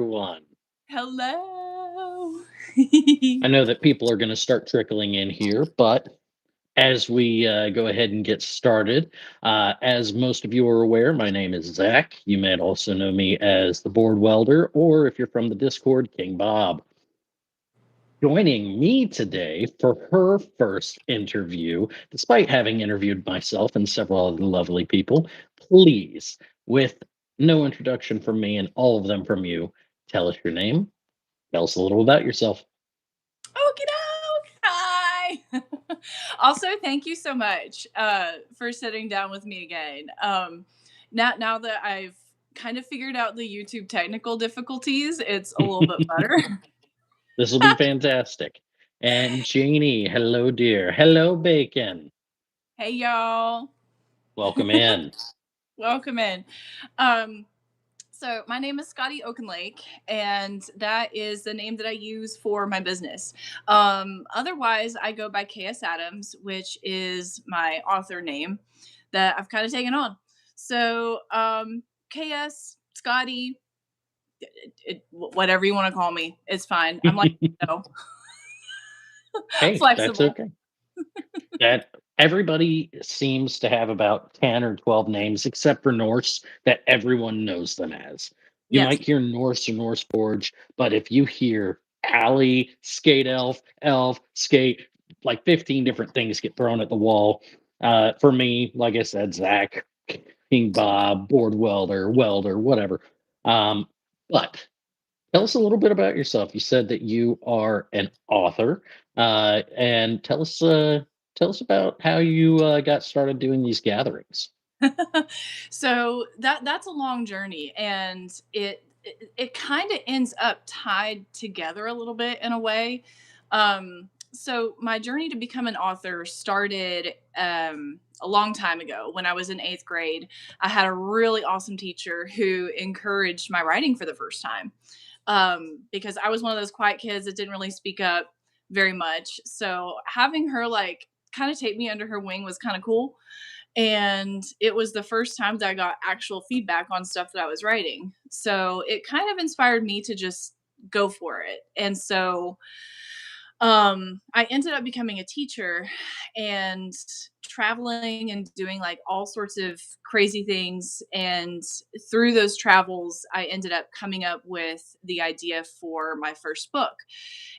One. Hello. I know that people are going to start trickling in here, but as we go ahead and get started, as most of you are aware, my name is Zach. You may also know me as the Board Welder, or if you're from the Discord, King Bob. Joining me today for her first interview, despite having interviewed myself and several other lovely people, please, with no introduction from me and all of them from you, tell us your name. Tell us a little about yourself. Okie doke. Hi. Also, thank you so much for sitting down with me again. Now that I've kind of figured out the YouTube technical difficulties, it's a little bit better. This will be fantastic. And Janie, hello, dear. Hello, Bacon. Hey, y'all. Welcome in. Welcome in. Um, So my name is Scotty Oakenlake, and that is the name that I use for my business. Otherwise, I go by KS Adams, which is my author name that I've kind of taken on. So KS Scotty, whatever you want to call me, it's fine. I'm like, no, Hey, that's flexible. okay. That everybody seems to have about 10 or 12 names, except for Norse, that everyone knows them as. You Yes. might hear Norse or Norse Forge, but if you hear Alley, Skate Elf, Skate, like 15 different things get thrown at the wall. For me, like I said, Zach, King Bob, Board Welder, whatever. Um, but tell us a little bit about yourself. You said that you are an author, and tell us about how you got started doing these gatherings. So that's a long journey, and it kind of ends up tied together a little bit in a way. So my journey to become an author started a long time ago when I was in eighth grade. I had a really awesome teacher who encouraged my writing for the first time, because I was one of those quiet kids that didn't really speak up very much. So having her like kind of take me under her wing was kind of cool, and it was the first time that I got actual feedback on stuff that I was writing. So it kind of inspired me to just go for it. And so I ended up becoming a teacher and traveling and doing like all sorts of crazy things. And through those travels, I ended up coming up with the idea for my first book.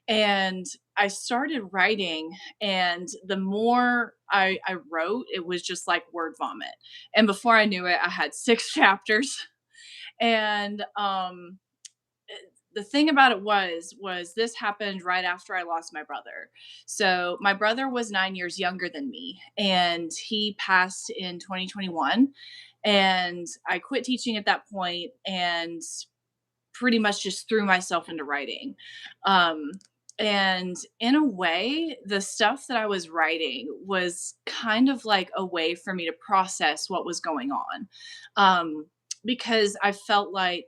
And I started writing, and the more I wrote, it was just like word vomit. And before I knew it, I had six chapters. And the thing about it was this happened right after I lost my brother. So my brother was 9 years younger than me, and he passed in 2021, and I quit teaching at that point and pretty much just threw myself into writing. Um and in a way, the stuff that I was writing was kind of like a way for me to process what was going on. Because I felt like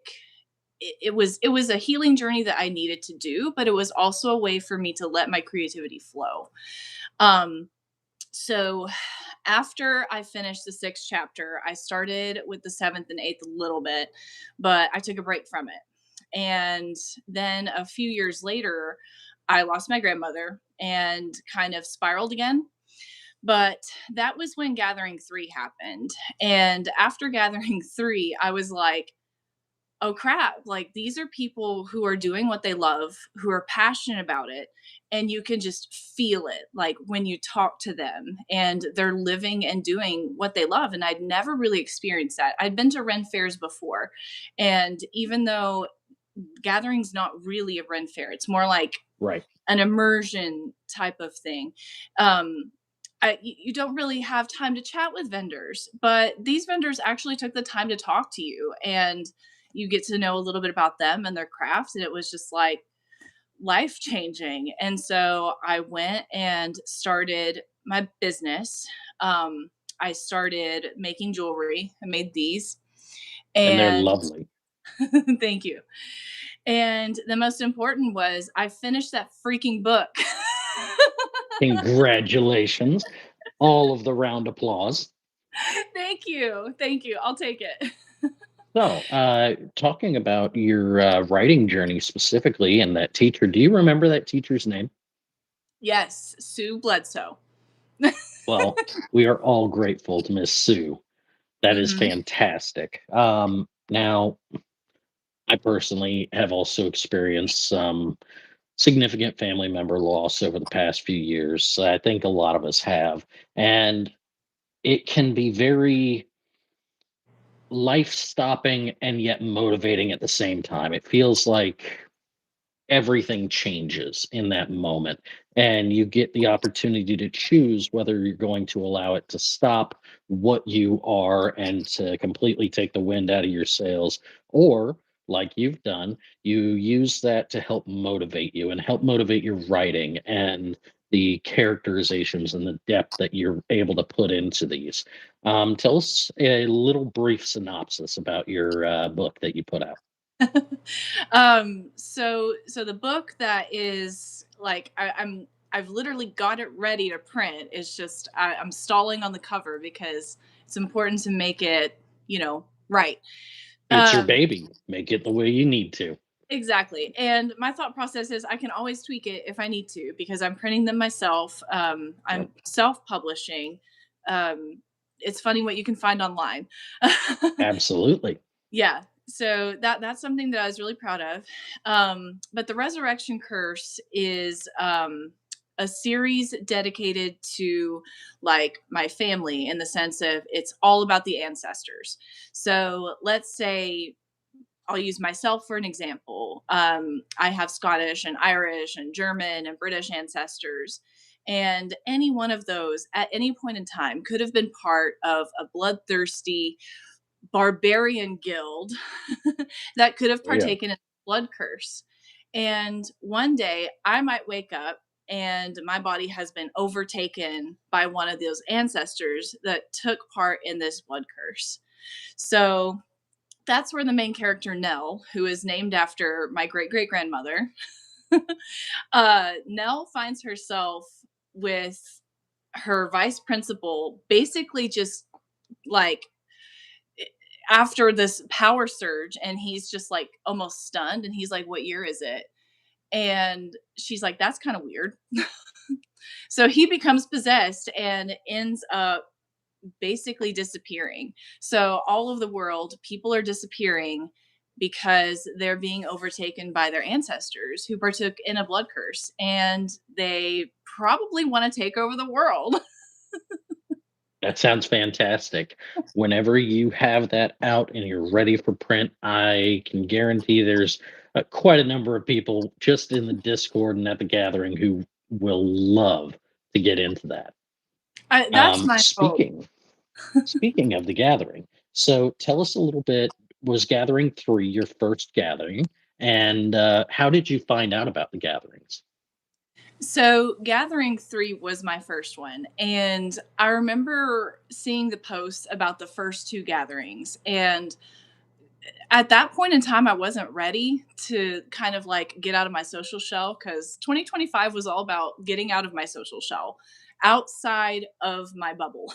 it was a healing journey that I needed to do, but it was also a way for me to let my creativity flow. Um, so after I finished the sixth chapter, I started with the seventh and eighth a little bit, but I took a break from it. And then a few years later, I lost my grandmother and kind of spiraled again. But that was when Gathering 3 happened. And after Gathering 3, I was like, oh crap, like these are people who are doing what they love, who are passionate about it, and you can just feel it like when you talk to them, and they're living and doing what they love. And I'd never really experienced that. I'd been to Ren fairs before, and even though Gathering's not really a Ren fair, it's more like Right. an immersion type of thing. You don't really have time to chat with vendors, but these vendors actually took the time to talk to you, and you get to know a little bit about them and their craft. And it was just like life changing. And so I went and started my business. I started making jewelry. I made these. And they're And lovely. thank you. And the most important was I finished that freaking book. Congratulations. All of the round applause. Thank you. Thank you. I'll take it. So, talking about your writing journey specifically and that teacher, do you remember that teacher's name? Yes, Sue Bledsoe. Well, we are all grateful to Miss Sue. That is Mhm. fantastic. Now, I personally have also experienced some significant family member loss over the past few years. I think a lot of us have. And it can be very life stopping and yet motivating at the same time. It feels like everything changes in that moment, and you get the opportunity to choose whether you're going to allow it to stop what you are and to completely take the wind out of your sails, or like you've done, you use that to help motivate you and help motivate your writing and the characterizations and the depth that you're able to put into these. Tell us a little brief synopsis about your book that you put out. So the book that is like I've literally got it ready to print. It's just I'm stalling on the cover because it's important to make it, right. It's your Um, baby. Make it the way you need to. exactly. And my thought process is I can always tweak it if I need to because I'm printing them myself. Yep. I'm self-publishing. Um, it's funny what you can find online. Absolutely. Yeah. So that's something that I was really proud of. But the Resurrection Curse is a series dedicated to like my family in the sense of it's all about the ancestors. So let's say I'll use myself for an example. I have Scottish and Irish and German and British ancestors. And any one of those at any point in time could have been part of a bloodthirsty barbarian guild that could have Oh, yeah. partaken in the blood curse. And one day I might wake up and my body has been overtaken by one of those ancestors that took part in this blood curse. So that's where the main character Nell, who is named after my great great grandmother, Nell finds herself with her vice principal basically just like after this power surge and he's just like almost stunned and he's like, "What year is it?" And she's like, "That's kind of weird." So he becomes possessed and ends up basically disappearing. So all of the world, people are disappearing because they're being overtaken by their ancestors who partook in a blood curse and they probably want to take over the world. That sounds fantastic. Whenever you have that out and you're ready for print, I can guarantee there's quite a number of people just in the Discord and at the gathering who will love to get into that. That's my hope. Speaking of the gathering, so tell us a little bit. Was Gathering 3 your first gathering? And how did you find out about the gatherings? So, Gathering 3 was my first one, and I remember seeing the posts about the first 2 gatherings, and at that point in time, I wasn't ready to kind of, like, get out of my social shell because 2025 was all about getting out of my social shell, outside of my bubble.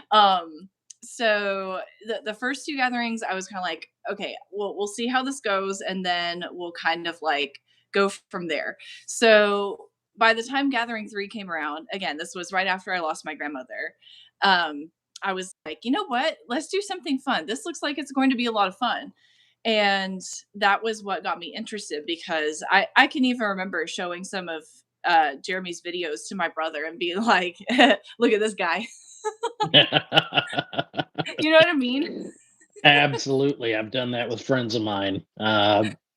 Um, so the first 2 gatherings, I was kinda like, "Okay, we'll see how this goes, and then we'll kind of, like, go from there." So, by the time Gathering 3 came around, again, this was right after I lost my grandmother, I was like, "You know what? Let's do something fun. This looks like it's going to be a lot of fun." And that was what got me interested because I can even remember showing some of, Jeremy's videos to my brother and being like, "Look at this guy." You know what I mean? Absolutely, I've done that with friends of mine,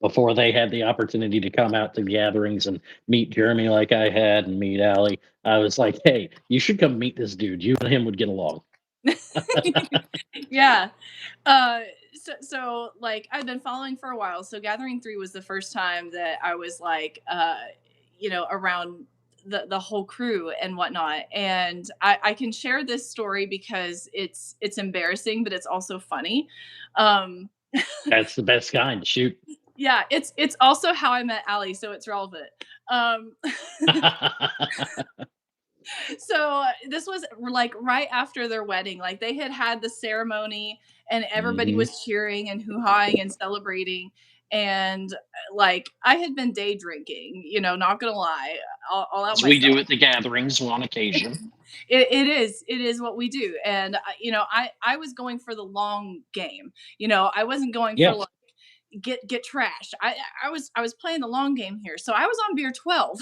before they had the opportunity to come out to gatherings and meet Jeremy like I had and meet Allie. I was like, "Hey, you should come meet this dude. You and him would get along." Yeah. So like I've been following for a while. So Gathering 3 was the first time that I was like around the whole crew and whatnot. And I can share this story because it's embarrassing, but it's also funny. Um That's the best kind, shoot. yeah, it's also how I met Allie, so it's relevant. Um So this was like right after their wedding. Like they had had the ceremony and everybody Hmm. was cheering and hoo-haing and celebrating. And like I had been day drinking, not gonna lie, all out As we do myself. at the gatherings on occasion. It is what we do. And I was going for the long game. I wasn't going for Yeah, like get trashed. I was playing the long game here. So I was on beer 12.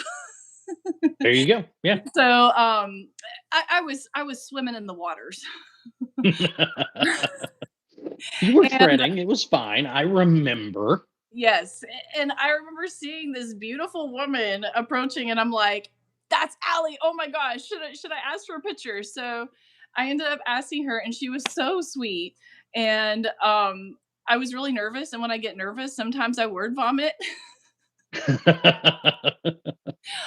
there you go. Yeah. So I was swimming in the waters. You were And shredding. It was fine. I remember. yes, and I remember seeing this beautiful woman approaching, and I'm like, "That's Allie. Oh my gosh, should I ask for a picture?" So I ended up asking her, and she was so sweet. And I was really nervous, and when I get nervous, sometimes I word vomit.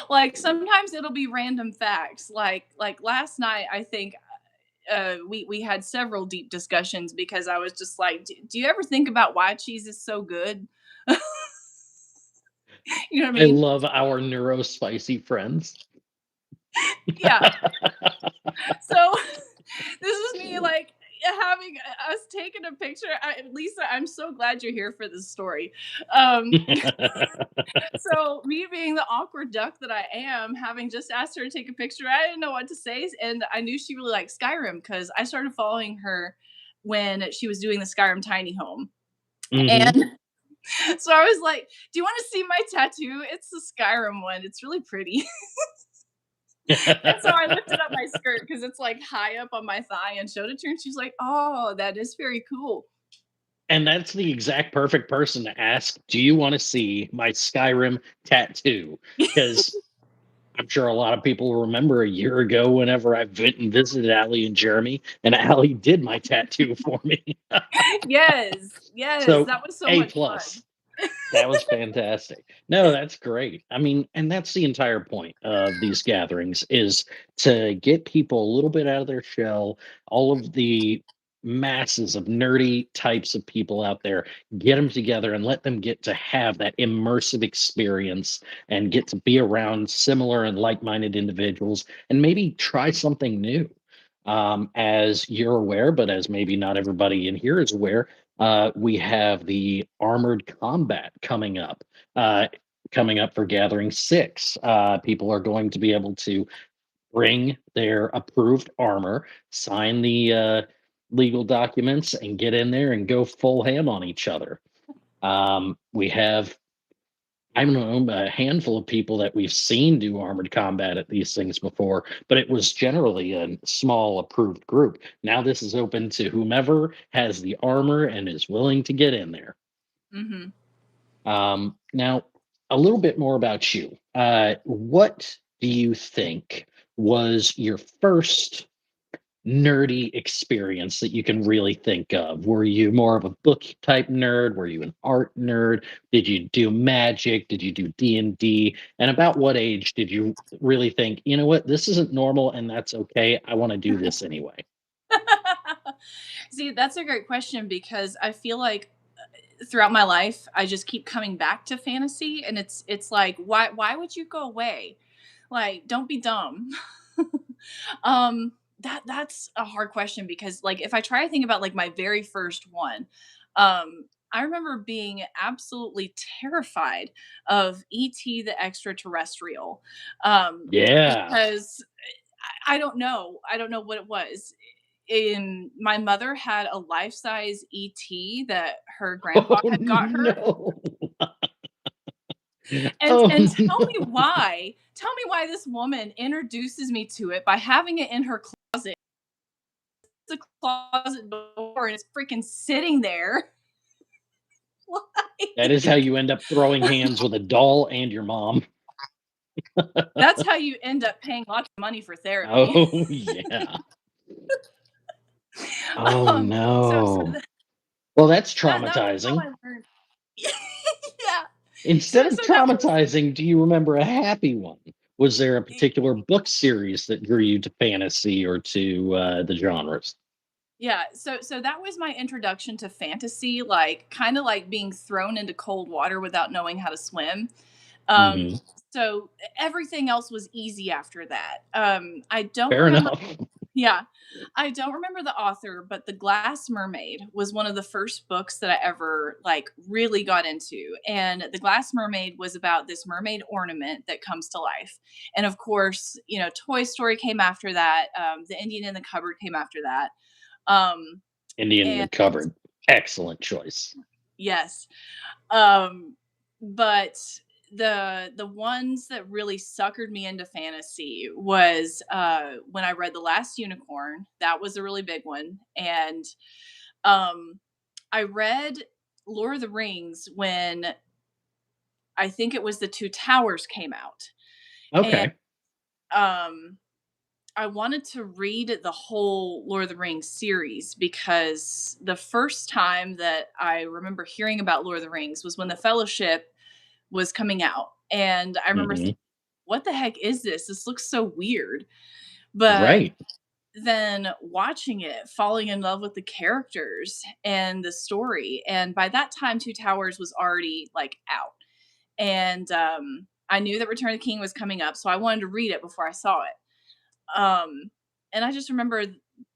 Like sometimes it'll be random facts. Like last night, I think we had several deep discussions because I was just like, do you ever think about why cheese is so good? You know what I I mean? love our neurospicy friends. Yeah. So this is me like having us taking a picture. Lisa, I'm so glad you're here for this story. Um, so me being the awkward duck that I am, having just asked her to take a picture, I didn't know what to say, and I knew she really liked Skyrim because I started following her when she was doing the Skyrim tiny home. Hmm. And so I was like, "Do you want to see my tattoo? It's the Skyrim one. It's really pretty." And so I lifted up my skirt because it's like high up on my thigh and showed it to her. And she's like, "Oh, that is very cool." And that's the exact perfect person to ask, "Do you want to see my Skyrim tattoo?" Because I'm sure a lot of people will remember a year ago whenever I went and visited Allie and Jeremy, and Allie did my tattoo for me. Yes, yes, So that was so A much fun. plus. That was fantastic. No, that's great. I mean, and that's the entire point of these gatherings is to get people a little bit out of their shell, all of the masses of nerdy types of people out there, get them together and let them get to have that immersive experience and get to be around similar and like-minded individuals and maybe try something new. As you're aware, but as maybe not everybody in here is aware, we have the armored combat uh, coming up for Gathering 6. People are going to be able to bring their approved armor, sign the legal documents, and get in there and go full ham on each other. We have, I don't know, a handful of people that we've seen do armored combat at these things before, but it was generally a small approved group. Now this is open to whomever has the armor and is willing to get in there. Mhm. Now, a little bit more about you. What do you think was your first nerdy experience that you can really think of? Were you more of a book type nerd? Were you an art nerd? Did you do magic? Did you do D&D? And about what age did you really think, you know what, this isn't normal and that's okay. I want to do this anyway. See, that's a great question because I feel like throughout my life, I just keep coming back to fantasy, and it's like, why would you go away? Like, don't be dumb. That's a hard question because like if I try to think about like my very first one, I remember being absolutely terrified of ET the extraterrestrial. Yeah. Because I don't know. I don't know what it was. In my mother had a life-size ET that her grandpa Oh had got her. no. And Oh and no. tell me why this woman introduces me to it by having it in her closet. The closet door and it's freaking sitting there. That is how Like you end up throwing hands with a doll and your mom. that's how you end up paying lots of money for therapy. Oh yeah. Oh So no. Well, that's that was how traumatizing. I learned. Yeah. Instead So of so that was traumatizing, do you remember a happy one? Was there a particular book series that drew you to fantasy or to the genres? yeah, so that was my introduction to fantasy, like kind of like being thrown into cold water without knowing how to swim. Um, Hmm. so everything else was easy after that. I don't Fair remember. enough. Yeah, I don't remember the author, but The Glass Mermaid was one of the first books that I ever like really got into. And The Glass Mermaid was about this mermaid ornament that comes to life. And of course, Toy Story came after that. The Indian in the Cupboard came after that. Um, Indian in the and cupboard. Excellent choice. yes, um, but the ones that really suckered me into fantasy was when I read The Last Unicorn. That was a really big one. And um I read Lord of the Rings when I think it was the Two Towers came out. And Okay. um I wanted to read the whole Lord of the Rings series because the first time that I remember hearing about Lord of the Rings was when The Fellowship was coming out. And I remember thinking, Hmm. what the heck is this? This looks so weird. But Right. then watching it, falling in love with the characters and the story. And by that time, Two Towers was already like out. And I knew that Return of the King was coming up. So I wanted to read it before I saw it. And I just remember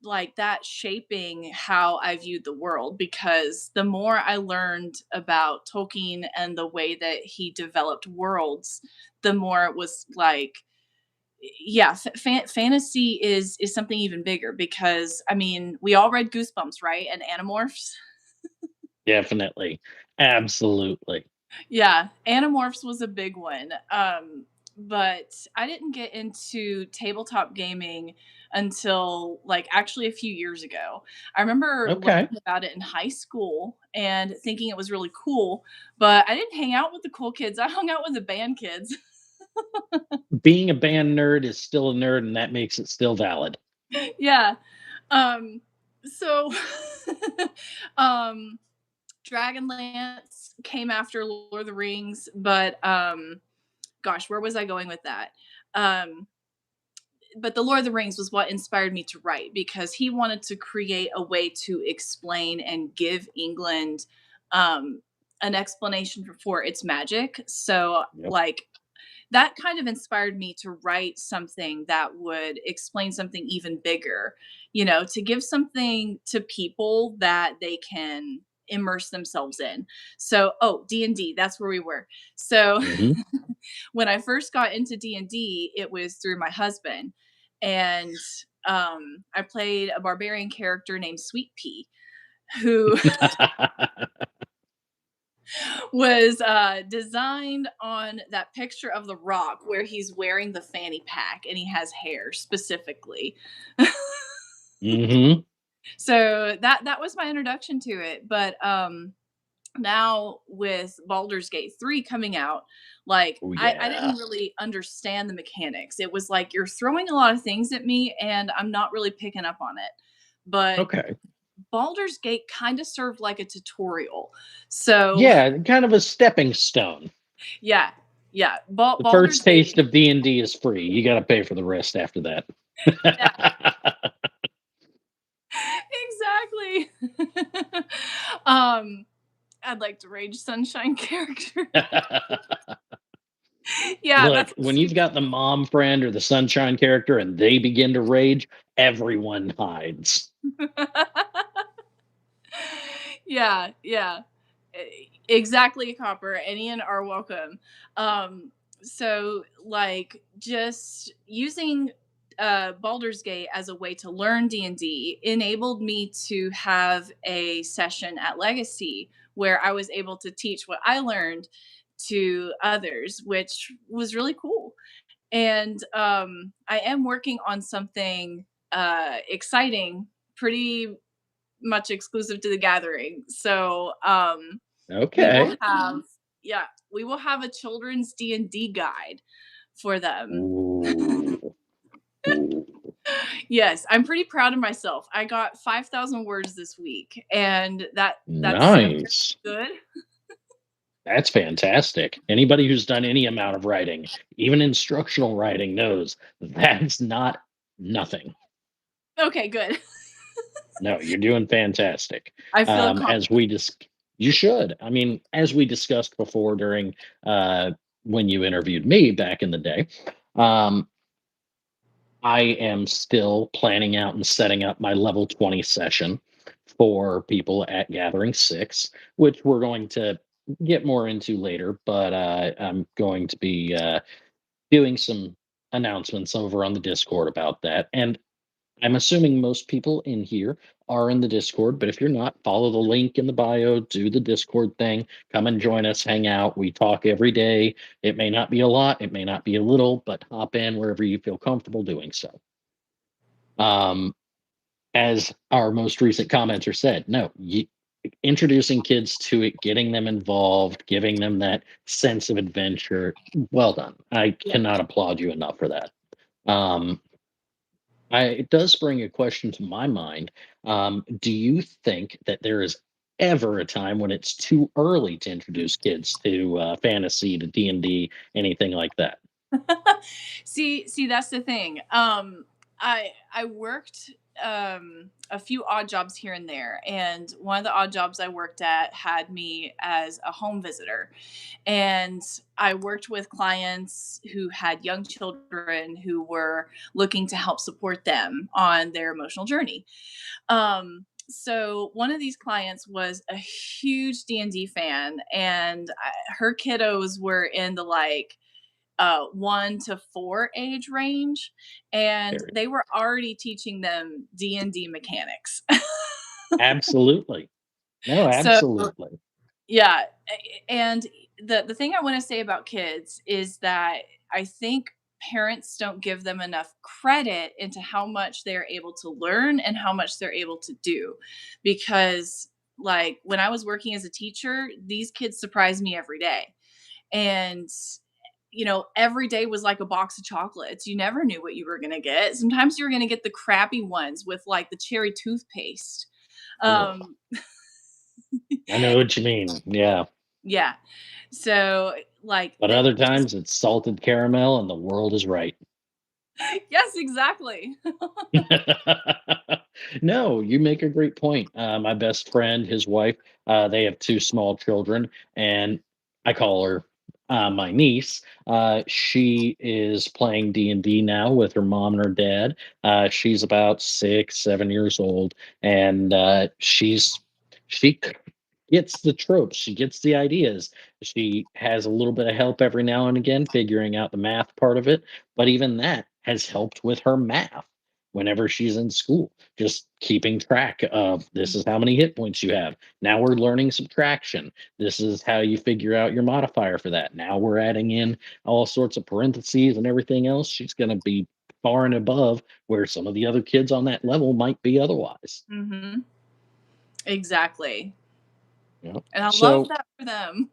like that shaping how I viewed the world because the more I learned about Tolkien and the way that he developed worlds, the more it was like, yeah, fantasy is something even bigger because I mean we all read Goosebumps, right? And Animorphs. Definitely. Absolutely. Yeah, Animorphs was a big one. But I didn't get into tabletop gaming until like actually a few years ago. I remember Okay. learning about it in high school and thinking it was really cool, but I didn't hang out with the cool kids. I hung out with the band kids. Being a band nerd is still a nerd, and that makes it still valid. Yeah. Um so um Dragonlance came after Lord of the Rings, but gosh, where was I going with that? Um, but the Lord of the Rings was what inspired me to write because he wanted to create a way to explain and give England um, an explanation for its magic. So, Yep. like, that kind of inspired me to write something that would explain something even bigger, to give something to people that they can immerse themselves in. So, oh, D&D, that's where we were. So, Hmm. when I first got into D&D, it was through my husband and I played a barbarian character named Sweet Pea who was designed on that picture of the Rock where he's wearing the fanny pack and he has hair specifically. Hmm. So that was my introduction to it. But now with Baldur's Gate 3 coming out, like Oh I yeah. didn't really understand the mechanics. It was like you're throwing a lot of things at me and I'm not really picking up on it. But Okay. Baldur's Gate kind of served like a tutorial. So Yeah, kind of a stepping stone. yeah, yeah. The Baldur's first taste Gate, of D&D is free. You got to pay for the rest after that. yeah, exactly. um, I'd like to rage sunshine character. Yeah, Look, that's when a you've got the mom friend or the sunshine character and they begin to rage, everyone hides. yeah, yeah. Exactly, Copper. Any and are welcome. So like just using Baldur's Gate as a way to learn D&D enabled me to have a session at Legacy where I was able to teach what I learned to others, which was really cool. And I am working on something exciting, pretty much exclusive to the gathering. So we will Okay. have yeah, we will have a children's D&D guide for them. Ooh. Ooh. Yes, I'm pretty proud of myself. I got 5,000 words this week and that's Nice. good. That's fantastic. Anybody who's done any amount of writing, even instructional writing, knows that's not nothing. Okay, good. No, you're doing fantastic. I feel As accomplished. we you should. I mean, as we discussed before during uh, when you interviewed me back in the day. Um, I am still planning out and setting up my level 20 session for people at Gathering 6, which we're going to get more into later. But I'm going to be doing some announcements over on the Discord about that. And I'm assuming most people in here are in the Discord, but if you're not, follow the link in the bio, do the Discord thing, come and join us, hang out. We talk every day. It may not be a lot, it may not be a little, but hop in wherever you feel comfortable doing so. Um, as our most recent commenter said, no, introducing kids to it, getting them involved, giving them that sense of adventure. Well done. I Yeah. cannot applaud you enough for that. Um, it does bring a question to my mind. Do you think that there is ever a time when it's too early to introduce kids to fantasy, to D&D, anything like that? See, that's the thing. I worked a few odd jobs here and there, and one of the odd jobs I worked at had me as a home visitor, and I worked with clients who had young children who were looking to help support them on their emotional journey. So one of these clients was a huge D&D fan, and her kiddos were in the like 1 to 4 age range, and Very they were already teaching them D&D mechanics. absolutely. No, So absolutely. yeah, and the thing I want to say about kids is that I think parents don't give them enough credit into how much they're able to learn and how much they're able to do, because like when I was working as a teacher, these kids surprised me every day. And every day was like a box of chocolates. You never knew what you were going to get. Sometimes you were going to get the crappy ones with like the cherry toothpaste. Ugh, Um I know what you mean. Yeah. yeah. So like But they other just times it's salted caramel and the world is right. yes, exactly. No, you make a great point. My best friend, his wife, they have two small children, and I call her my niece. She is playing D&D now with her mom and her dad. She's about 6, 7 years old, and she gets the tropes. She gets the ideas. She has a little bit of help every now and again figuring out the math part of it, but even that has helped with her math whenever she's in school, just keeping track of this is how many hit points you have. Now we're learning subtraction. This is how you figure out your modifier for that. Now we're adding in all sorts of parentheses and everything else. She's going to be far and above where some of the other kids on that level might be otherwise. Mhm. Exactly. You know? And I love So, that for them.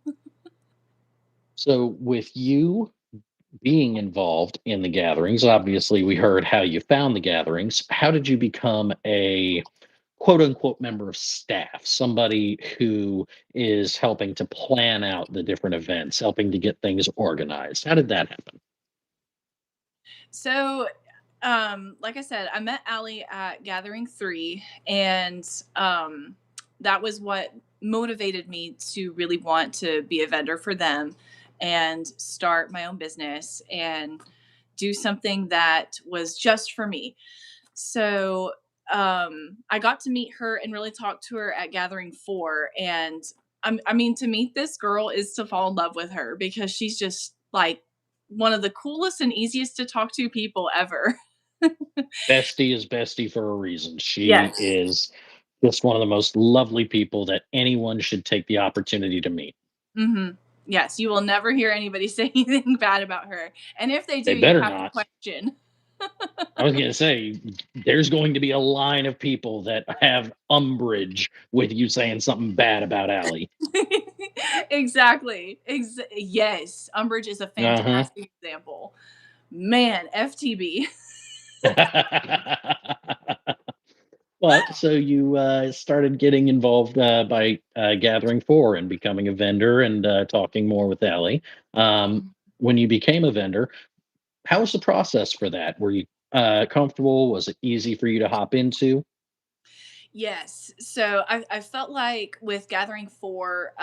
so with you being involved in the gatherings, obviously we heard how you found the gatherings. How did you become a quote unquote member of staff, somebody who is helping to plan out the different events, helping to get things organized? How did that happen? So, like I said, I met Allie at Gathering 3, and that was what motivated me to really want to be a vendor for them and start my own business and do something that was just for me. So, I got to meet her and really talk to her at Gathering 4, and I mean, to meet this girl is to fall in love with her because she's just like one of the coolest and easiest to talk to people ever. Bestie is Bestie for a reason. She Yes. is just one of the most lovely people that anyone should take the opportunity to meet. Mhm. Yes, you will never hear anybody say anything bad about her, and if they do, They you better have to not. question. I was going to say, there's going to be a line of people that have umbrage with you saying something bad about Allie. Exactly. Yes, Umbridge is a Uh fantastic example. Man, FTB. huh. But so you started getting involved by Gathering Four and becoming a vendor and talking more with Ellie. Um, when you became a vendor, how was the process for that? Were you comfortable? Was it easy for you to hop into? Yes. So I felt like with Gathering 4,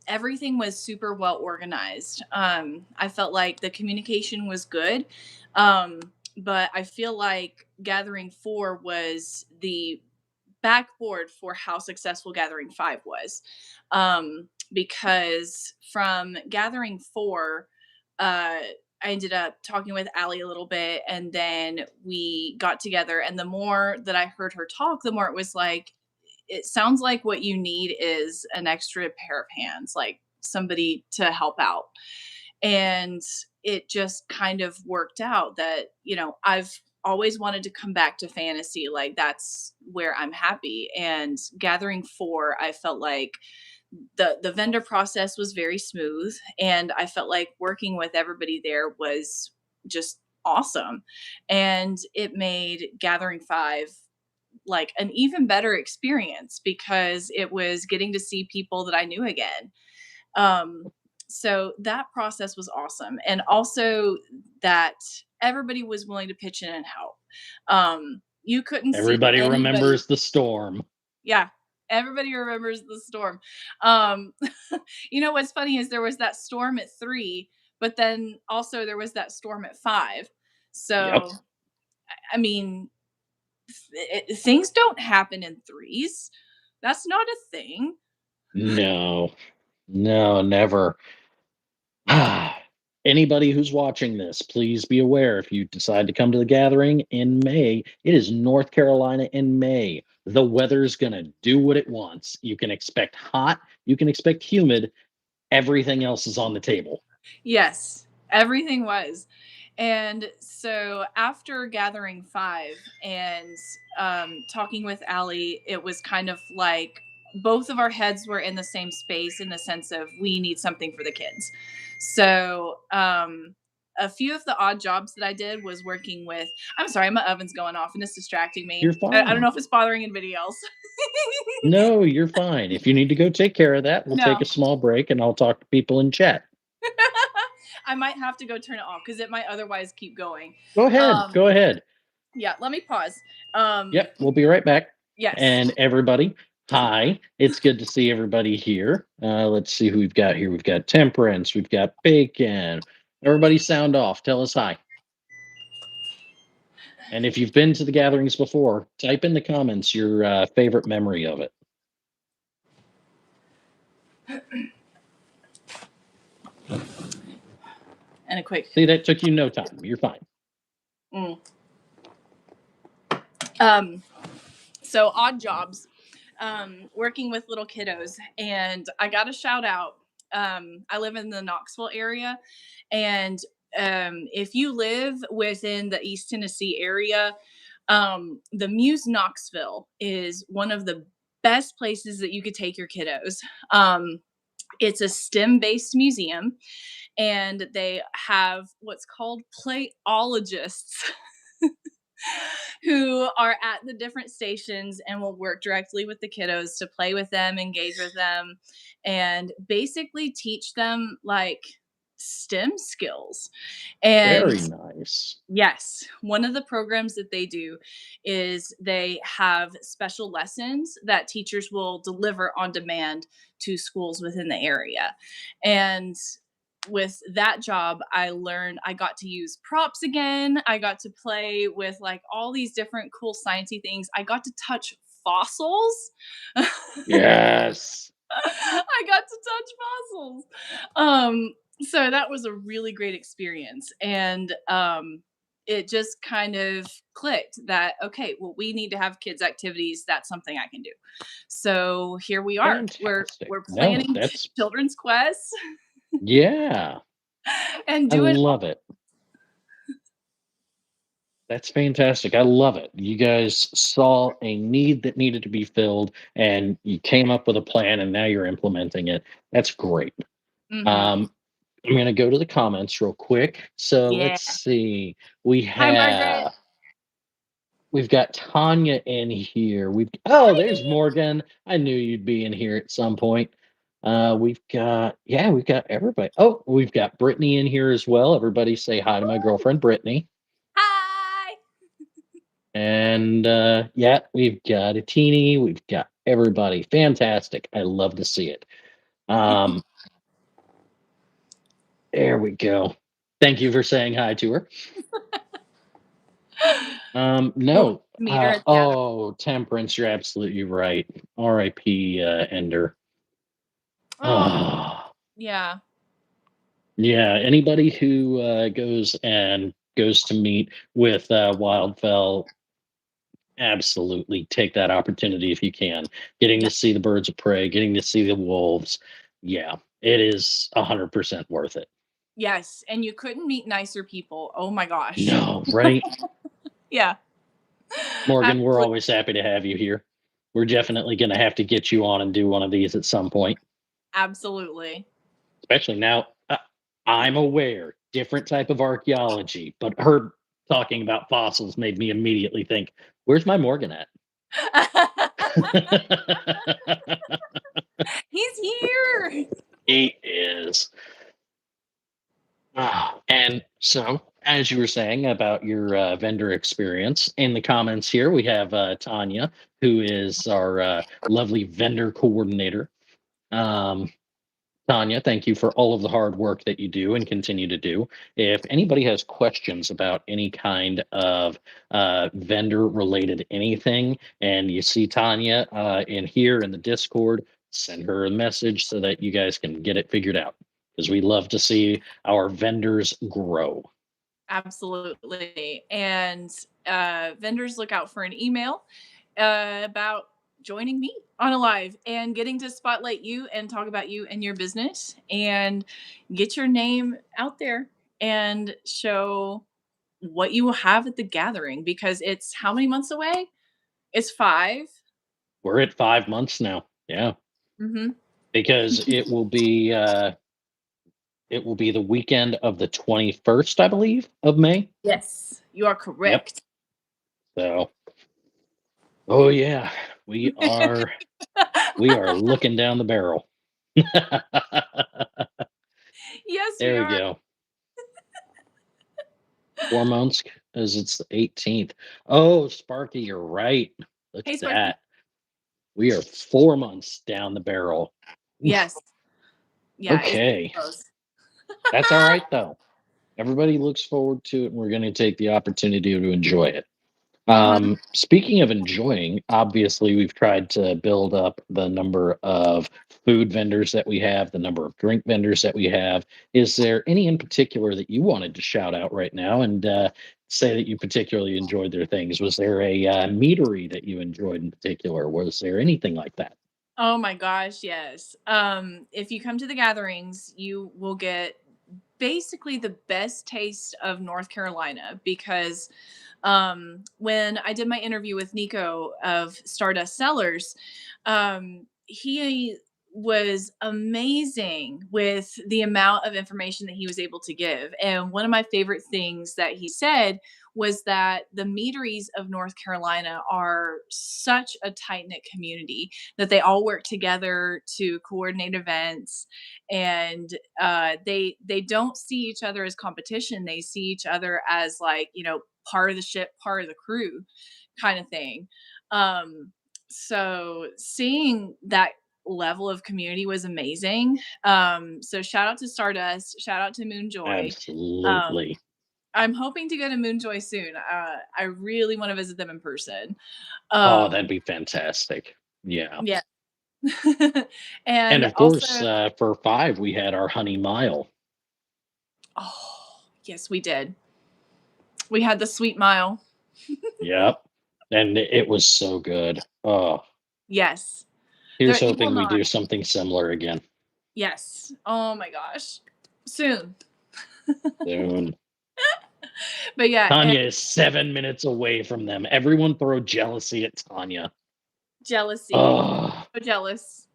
everything was super well organized. I felt like the communication was good. Um, but I feel like Gathering 4 was the backboard for how successful Gathering 5 was. Because from Gathering 4, I ended up talking with Allie a little bit, and then we got together. And the more that I heard her talk, the more it was like, it sounds like what you need is an extra pair of hands, like somebody to help out. And it just kind of worked out that, I've always wanted to come back to fantasy. Like, that's where I'm happy. And Gathering 4, I felt like the vendor process was very smooth, and I felt like working with everybody there was just awesome. And it made Gathering 5 like an even better experience because it was getting to see people that I knew again. Um, so that process was awesome. And also that everybody was willing to pitch in and help. You couldn't see Everybody anybody. remembers the storm. Yeah. Everybody remembers the storm. Um, what's funny is there was that storm at 3, but then also there was that storm at 5. Yep. So, I mean, things don't happen in threes. That's not a thing. No, no, never. Anybody who's watching this, please be aware if you decide to come to the gathering in May, it is North Carolina in May. The weather's going to do what it wants. You can expect hot, you can expect humid, everything else is on the table. Yes, everything was. And so after Gathering 5 and talking with Allie, it was kind of like both of our heads were in the same space in the sense of we need something for the kids. So a few of the odd jobs that I did was working with, I'm sorry, my oven's going off and it's distracting me. You're I don't fine. know if it's bothering anybody else. No, you're fine. If you need to go take care of that, we'll take No. a small break and I'll talk to people in chat. I might have to go turn it off because it might otherwise keep going. Go ahead. Um, Go ahead. yeah, let me pause. Um, Yep, we'll be right back. yes. And everybody, hi. It's good to see everybody here. Let's see who we've got here. We've got Temperance, we've got Bacon. Everybody sound off. Tell us hi. And if you've been to the gatherings before, type in the comments your favorite memory of it. And a quick. See, that took you no time. You're fine. Mm. Um, so odd jobs, working with little kiddos, and I got a shout out. I live in the Knoxville area, and if you live within the East Tennessee area, the Muse Knoxville is one of the best places that you could take your kiddos. It's a STEM based museum, and they have what's called playologists who are at the different stations and will work directly with the kiddos to play with them, engage with them, and basically teach them like STEM skills. And Very nice. yes, one of the programs that they do is they have special lessons that teachers will deliver on demand to schools within the area. And with that job, I got to use props again. I got to play with like all these different cool sciencey things. I got to touch fossils. Yes. I got to touch fossils. So that was a really great experience. And it just kind of clicked that, okay, well, we need to have kids activities. That's something I can do. So here we are. Fantastic. We're No, planning that's, children's quests yeah, and I doing all. love it. That's fantastic. I love it. You guys saw a need that needed to be filled and you came up with a plan and now you're implementing it. That's great. Mhm. Um, I'm going to go to the comments real quick. So Yeah. let's see. We Hi, Margaret. we've got Tanya in here. We've there's Morgan. I knew you'd be in here at some point. We've got everybody. Oh, we've got Brittany in here as well. Everybody say hi to my girlfriend Brittany. Hi. And yeah, we've got a teeny, we've got everybody. Fantastic. I love to see it. Um, there we go. Thank you for saying hi to her. Well, No. meet her at the gathering. Oh, Temperance, you're absolutely right. R.I.P. Ender. Oh, Ah, yeah. yeah. Anybody who goes to meet with Wildfell, absolutely take that opportunity if you can. Getting Yeah. to see the birds of prey, getting to see the wolves. Yeah, it is 100% worth it. Yes, and you couldn't meet nicer people. Oh my gosh. No, right? Yeah. Morgan, we're Absolutely. always happy to have you here. We're definitely going to have to get you on and do one of these at some point, Absolutely. especially now. I'm aware, different type of archaeology, but her talking about fossils made me immediately think, where's my Morgan at? He's here. He is. And so, as you were saying about your vendor experience, in the comments here, we have Tanya, who is our lovely vendor coordinator. Um, Tanya, thank you for all of the hard work that you do and continue to do. If anybody has questions about any kind of vendor related anything, and you see Tanya in here in the Discord, send her a message so that you guys can get it figured out. Because we love to see our vendors grow. Absolutely. And vendors look out for an email about joining me on a live and getting to spotlight you and talk about you and your business and get your name out there and show what you will have at the gathering because it's how many months away? It's 5. We're at 5 months now. Yeah. Mhm. Because it will be the weekend of the 21st, I believe, of May. Yes, you are Yep. correct. So oh yeah, we are we are looking down the barrel. Yes, we There we are. go. 4 months as it's the 18th. Oh, Sparky, you're right. Look Hey, at Sparky. that. We are 4 months down the barrel. Oof. Yes. Yeah, it's getting Okay. close. That's all right though. Everybody looks forward to it and we're going to take the opportunity to enjoy it. Mhm. Speaking of enjoying, obviously, we've tried to build up the number of food vendors that we have, the number of drink vendors that we have. Is there any in particular that you wanted to shout out right now and say that you particularly enjoyed their things? Was there a meadery that you enjoyed in particular? Was there anything like that? Oh my gosh, yes. If you come to the gatherings, you will get basically the best taste of North Carolina because when I did my interview with Nico of Stardust Sellers, he was amazing with the amount of information that he was able to give. And one of my favorite things that he said was that the meaderies of North Carolina are such a tight knit community that they all work together to coordinate events, and they don't see each other as competition. They see each other as like part of the ship, part of the crew, kind of thing. Um, so seeing that level of community was amazing. So shout out to Stardust, shout out to Moonjoy. Um, Absolutely. I'm hoping to go to Moonjoy soon. I really want to visit them in person. Oh, that'd Um, be fantastic. Yeah. yeah. And And of course, also, for 5, we had our Honey Mile. oh, yes, we did. We had the Sweet Mile. Yep. And it was so good. Oh, Yes. here's You will hoping we not. do something similar again Yes. Oh my gosh. Soon. soon. But yeah, and Tanya is 7 minutes away from them. Everyone throw jealousy at Tanya. jealousy. Oh, So jealous.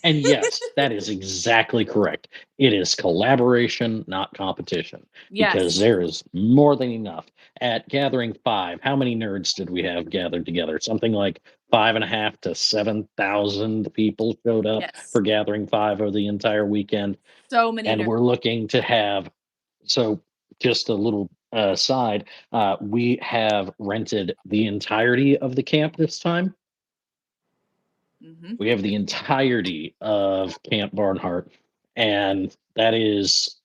and yes, that is exactly correct. It is collaboration, not competition, because Yes. there is more than enough. At Gathering 5, how many nerds did we have gathered together? Something like 5.5 to 7,000 people showed up Yes. for Gathering 5 over the entire weekend. So many And nerds. we're looking to have, so just a little aside, we have rented the entirety of the camp this time. Hmm. We have the entirety of Camp Barnhart, and that is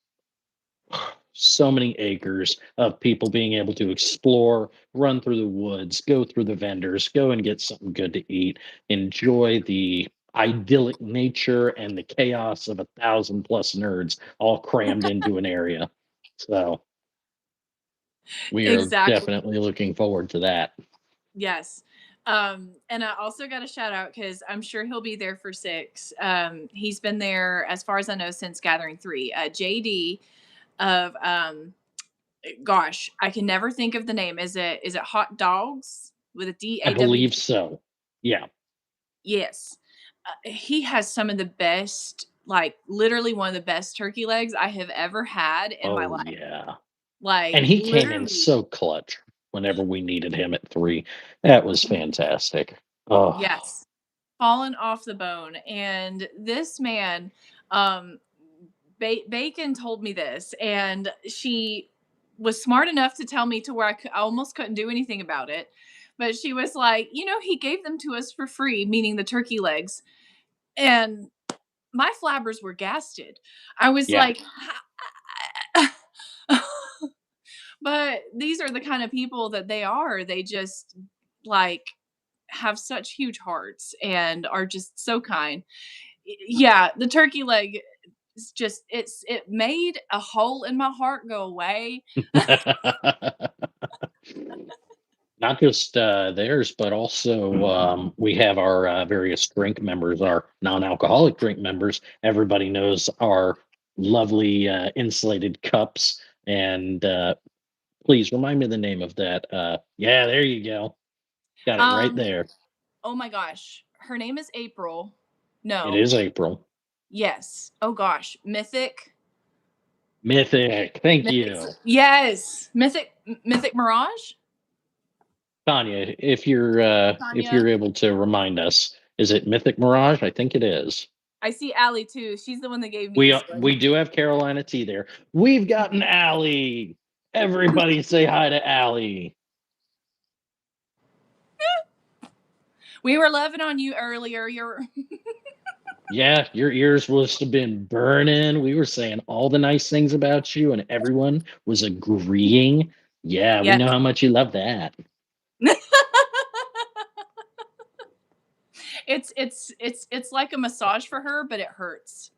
so many acres of people being able to explore, run through the woods, go through the vendors, go and get something good to eat, enjoy the idyllic nature and the chaos of 1,000 plus nerds all crammed into an area. So we are Exactly. definitely looking forward to that. Yes. And I also got a shout out because I'm sure he'll be there for six. He's been there, as far as I know, since Gathering Three. JD of gosh, I can never think of the name. Is it Hot Dogs with a I DAW? believe so. Yeah. Yes. He has some of the best, like literally one of the best turkey legs I have ever had in my Oh, life. yeah. And Like he came in literally, so clutch whenever we needed him at 3. That was fantastic. Oh, yes, fallen off the bone. And this man, um, Bacon told me this, and she was smart enough to tell me to where I almost couldn't do anything about it. But she was like, he gave them to us for free, meaning the turkey legs. And my flabbers were gasted. I was yeah. like, but these are the kind of people that they are. They just like have such huge hearts and are just so kind. Yeah, the turkey leg is just it made a hole in my heart go away. Not just theirs, but also we have our various drink members, our non-alcoholic drink members. Everybody knows our lovely insulated cups. And please remind me the name of that. Yeah, there you go. Got it right Um, there. oh my gosh, her name is April. It No, is April. yes. Oh gosh, Mythic. Thank Mythic, you. Mythic Mirage. Tanya, if Tanya. you're able to remind us, is it Mythic Mirage? I think it is. I see Allie too. She's the one that gave me We this one. we do have Carolina T there. We've got an Allie. Everybody say hi to Allie. We were loving on you earlier. You're Yeah, your ears must have been burning. We were saying all the nice things about you, and everyone was agreeing. Yeah, we yes. know how much you love that. It's like a massage for her, but it hurts.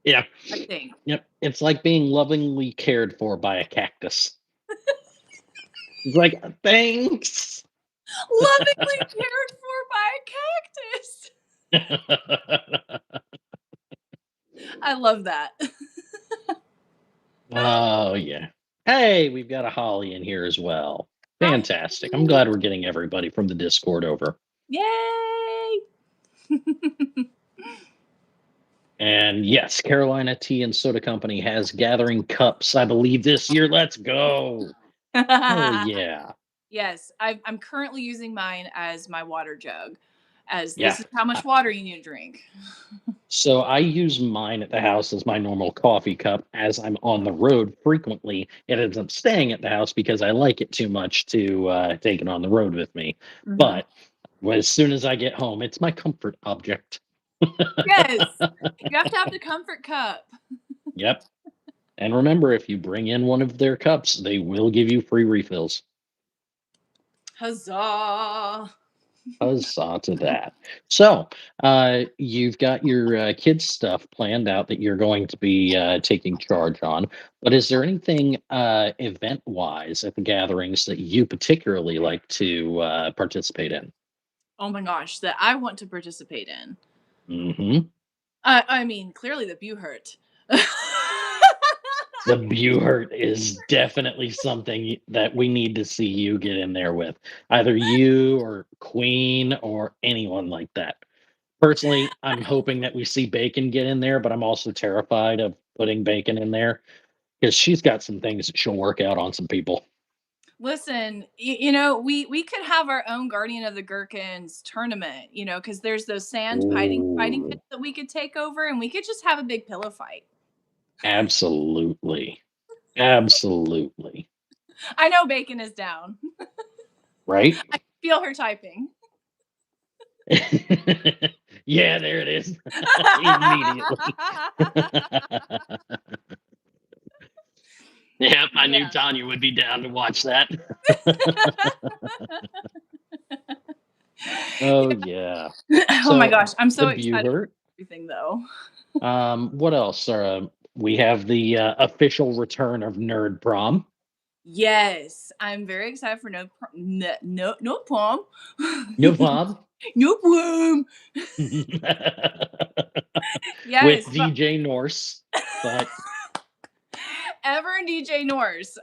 Yeah. I think. Yep. It's like being lovingly cared for by a cactus. It's like, thanks. Lovingly cared for by a cactus. I love that. Oh, yeah. Hey, we've got a Holly in here as well. Hi. Fantastic. I'm glad we're getting everybody from the Discord over. Yay! And yes, Carolina Tea and Soda Company has gathering cups, I believe, this year. Let's go. Hell yeah. Yes, I'm currently using mine as my water jug, as Yeah. this is how much water you need to drink. So I use mine at the house as my normal coffee cup. As I'm on the road frequently, it ends up staying at the house because I like it too much to take it on the road with me. Mhm. But as soon as I get home, it's my comfort object. Yes, you have to have the comfort cup. Yep. And remember, if you bring in one of their cups, they will give you free refills. Huzzah! Huzzah to that. So, you've got your kids' stuff planned out that you're going to be taking charge on. But is there anything event wise at the gatherings that you particularly like to participate in? Oh my gosh, that I want to participate in. Hmm. I mean, clearly the Buhurt. The Buhurt is definitely something that we need to see you get in there with. Either you or Queen or anyone like that. Personally, I'm hoping that we see Bacon get in there, but I'm also terrified of putting Bacon in there because she's got some things that she'll work out on some people. Listen, we could have our own Guardian of the Gherkins tournament, because there's those sand fighting Ooh, pits that we could take over, and we could just have a big pillow fight. absolutely. Absolutely. I know bacon is down. right? I feel her typing. Yeah, there it is. Immediately. Yeah, I knew Yeah. Tanya would be down to watch that. Oh yeah. Oh my So gosh, I'm the so excited for viewer. everything though. What else? We have the official return of Nerd Prom. Yes, I'm very excited for no prom. No prom. No prom. With Yes, but DJ Norse, but Ever and DJ Norse.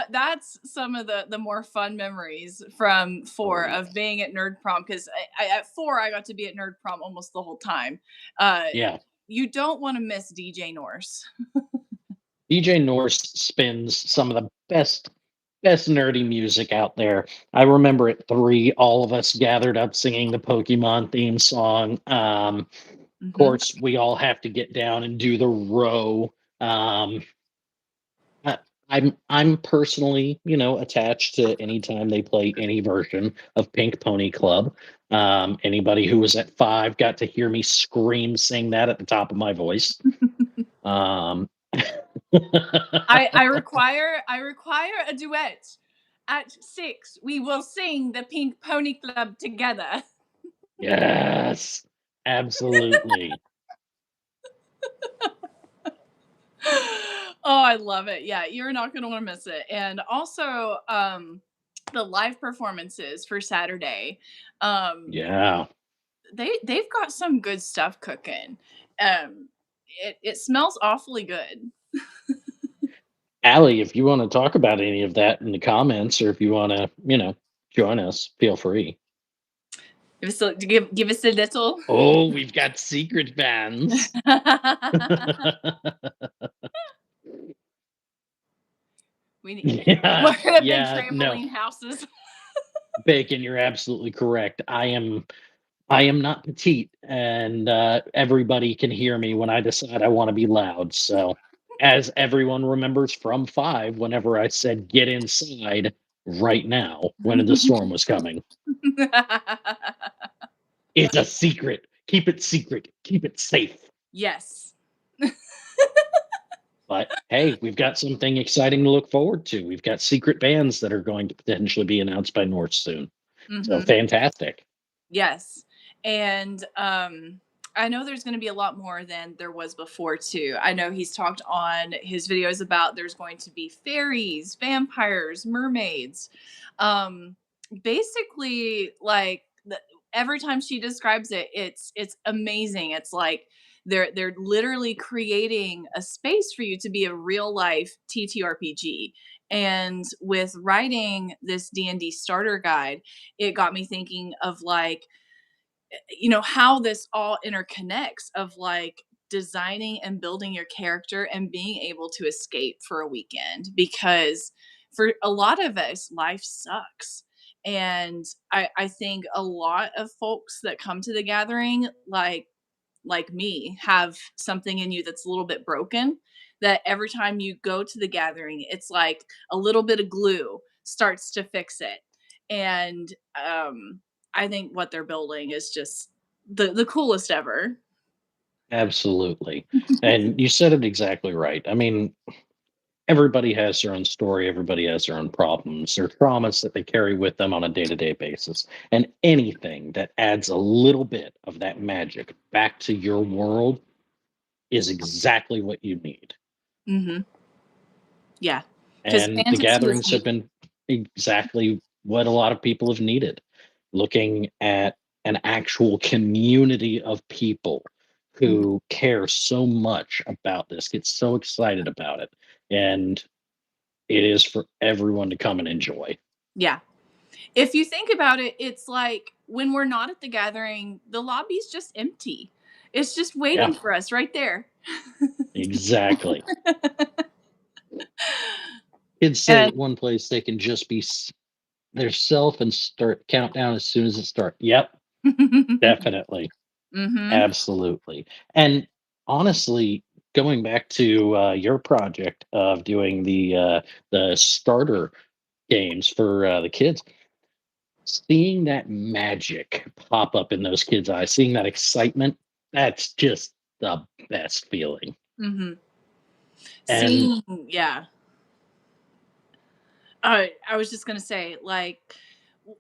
That's some of the more fun memories from oh four of yeah, being at Nerd Prom because at four I got to be at Nerd Prom almost the whole time. Uh, yeah. you don't want to miss DJ Norse. DJ Norse spins some of the best nerdy music out there. I remember at three, all of us gathered up singing the Pokemon theme song. Of Hmm. course, we all have to get down and do the row. I, I'm personally, attached to any time they play any version of Pink Pony Club. Anybody who was at five got to hear me scream, sing that at the top of my voice. Um, I require a duet. At six, we will sing the Pink Pony Club together. yes, absolutely. Oh, I love it. Yeah, you're not going to want to miss it. And also the live performances for Saturday. Um Yeah. they've got some good stuff cooking. It smells awfully good. Allie, if you want to talk about any of that in the comments or if you want to, join us, feel free. Give us a little. Oh, we've got secret fans. We need Yeah, We're gonna big yeah, no. trampoline houses. Bacon, you're absolutely correct. I am not petite, and everybody can hear me when I decide I want to be loud. So, as everyone remembers from five, whenever I said get inside right now when the storm was coming, it's a secret. Keep it secret. Keep it safe. Yes. But hey, we've got something exciting to look forward to. We've got secret bands that are going to potentially be announced by North soon. So Hmm. fantastic. Yes. And I know there's going to be a lot more than there was before too. I know he's talked on his videos about there's going to be fairies, vampires, mermaids. Um basically every time she describes it, it's amazing. It's like they're literally creating a space for you to be a real life TTRPG. And with writing this D&D starter guide, it got me thinking of how this all interconnects of designing and building your character and being able to escape for a weekend, because for a lot of us life sucks. And I think a lot of folks that come to the gathering, like me, have something in you that's a little bit broken, that every time you go to the gathering it's like a little bit of glue starts to fix it. And I think what they're building is just the coolest ever. Absolutely. And you said it exactly right. I mean, everybody has their own story, everybody has their own problems, their traumas that they carry with them on a day to day basis. And anything that adds a little bit of that magic back to your world is exactly what you need. Hmm. Yeah, because And the fantasy is gatherings have been exactly what a lot of people have needed. Looking at an actual community of people Mhm. who care so much about this, get so excited about it. And it is for everyone to come and enjoy. Yeah, if you think about it, it's like when we're not at the gathering the lobby's just empty. It's just Yeah, waiting for us right there. exactly. Kids say And at one place they can just be their self and start countdown as soon as it starts. Yep, definitely. mhm. Absolutely. And honestly, going back to your project of doing the starter games for the kids, seeing that magic pop up in those kids' eyes, seeing that excitement, that's just the best feeling. Mhm. And Seeing yeah. I was just gonna say, like,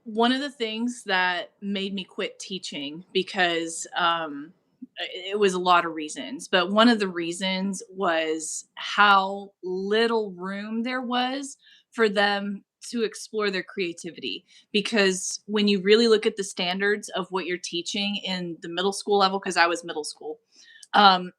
one of the things that made me quit teaching because it was a lot of reasons, but one of the reasons was how little room there was for them to explore their creativity. Because when you really look at the standards of what you're teaching in the middle school level, because I was middle school, um,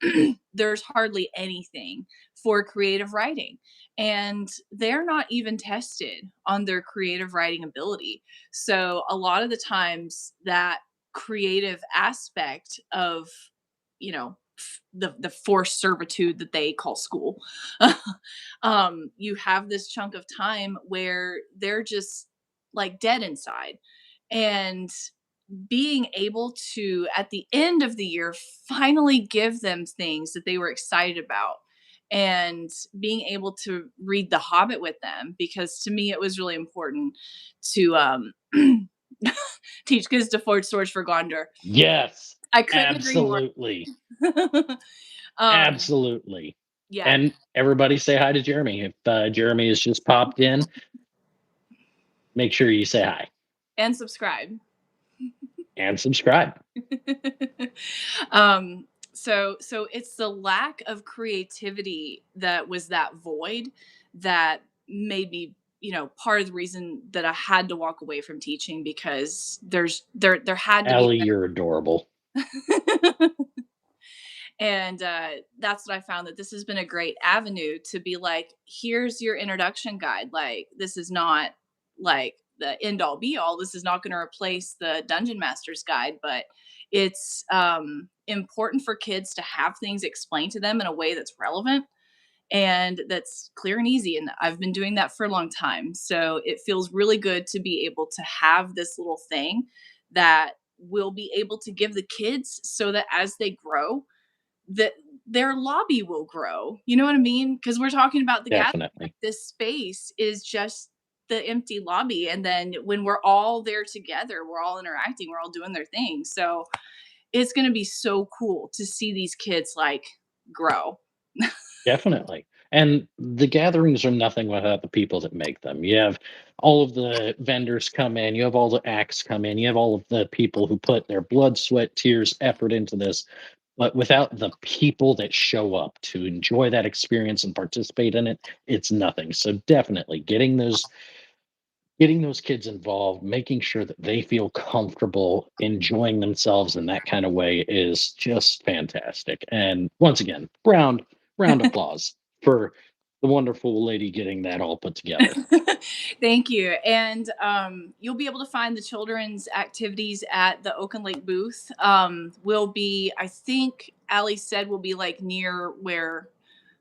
there's hardly anything for creative writing. And they're not even tested on their creative writing ability. So a lot of the times that creative aspect of, the forced servitude that they call school, you have this chunk of time where they're just like dead inside. And being able to, at the end of the year, finally give them things that they were excited about, and being able to read The Hobbit with them, because to me it was really important to teach kids to forge swords for Gondor. yes, I couldn't agree more. absolutely. um, Absolutely. yeah, And everybody say hi to Jeremy. If Jeremy has just popped in, make sure you say hi and subscribe. and subscribe. So it's the lack of creativity that was that void that made me, part of the reason that I had to walk away from teaching, because there had to be Ellie, you're adorable. and that's what I found, that this has been a great avenue to be like, here's your introduction guide. Like, this is not like the end all be all. This is not going to replace the dungeon master's guide, but it's important for kids to have things explained to them in a way that's relevant and that's clear and easy. And I've been doing that for a long time, so it feels really good to be able to have this little thing that will be able to give the kids, so that as they grow, that their lobby will grow. You know what I mean? Because we're talking about the gathering. Like, Definitely. this space is just the empty lobby. And then when we're all there together, we're all interacting, we're all doing their thing. So it's going to be so cool to see these kids like grow. Definitely. And the gatherings are nothing without the people that make them. You have all of the vendors come in, you have all the acts come in, you have all of the people who put their blood, sweat, tears, effort into this. But without the people that show up to enjoy that experience and participate in it, it's nothing. So definitely getting those kids involved, making sure that they feel comfortable enjoying themselves in that kind of way is just fantastic. And once again, round applause for the wonderful lady getting that all put together. Thank you. And you'll be able to find the children's activities at the Oaken Lake booth. Will be, I think Ali said, will be like near where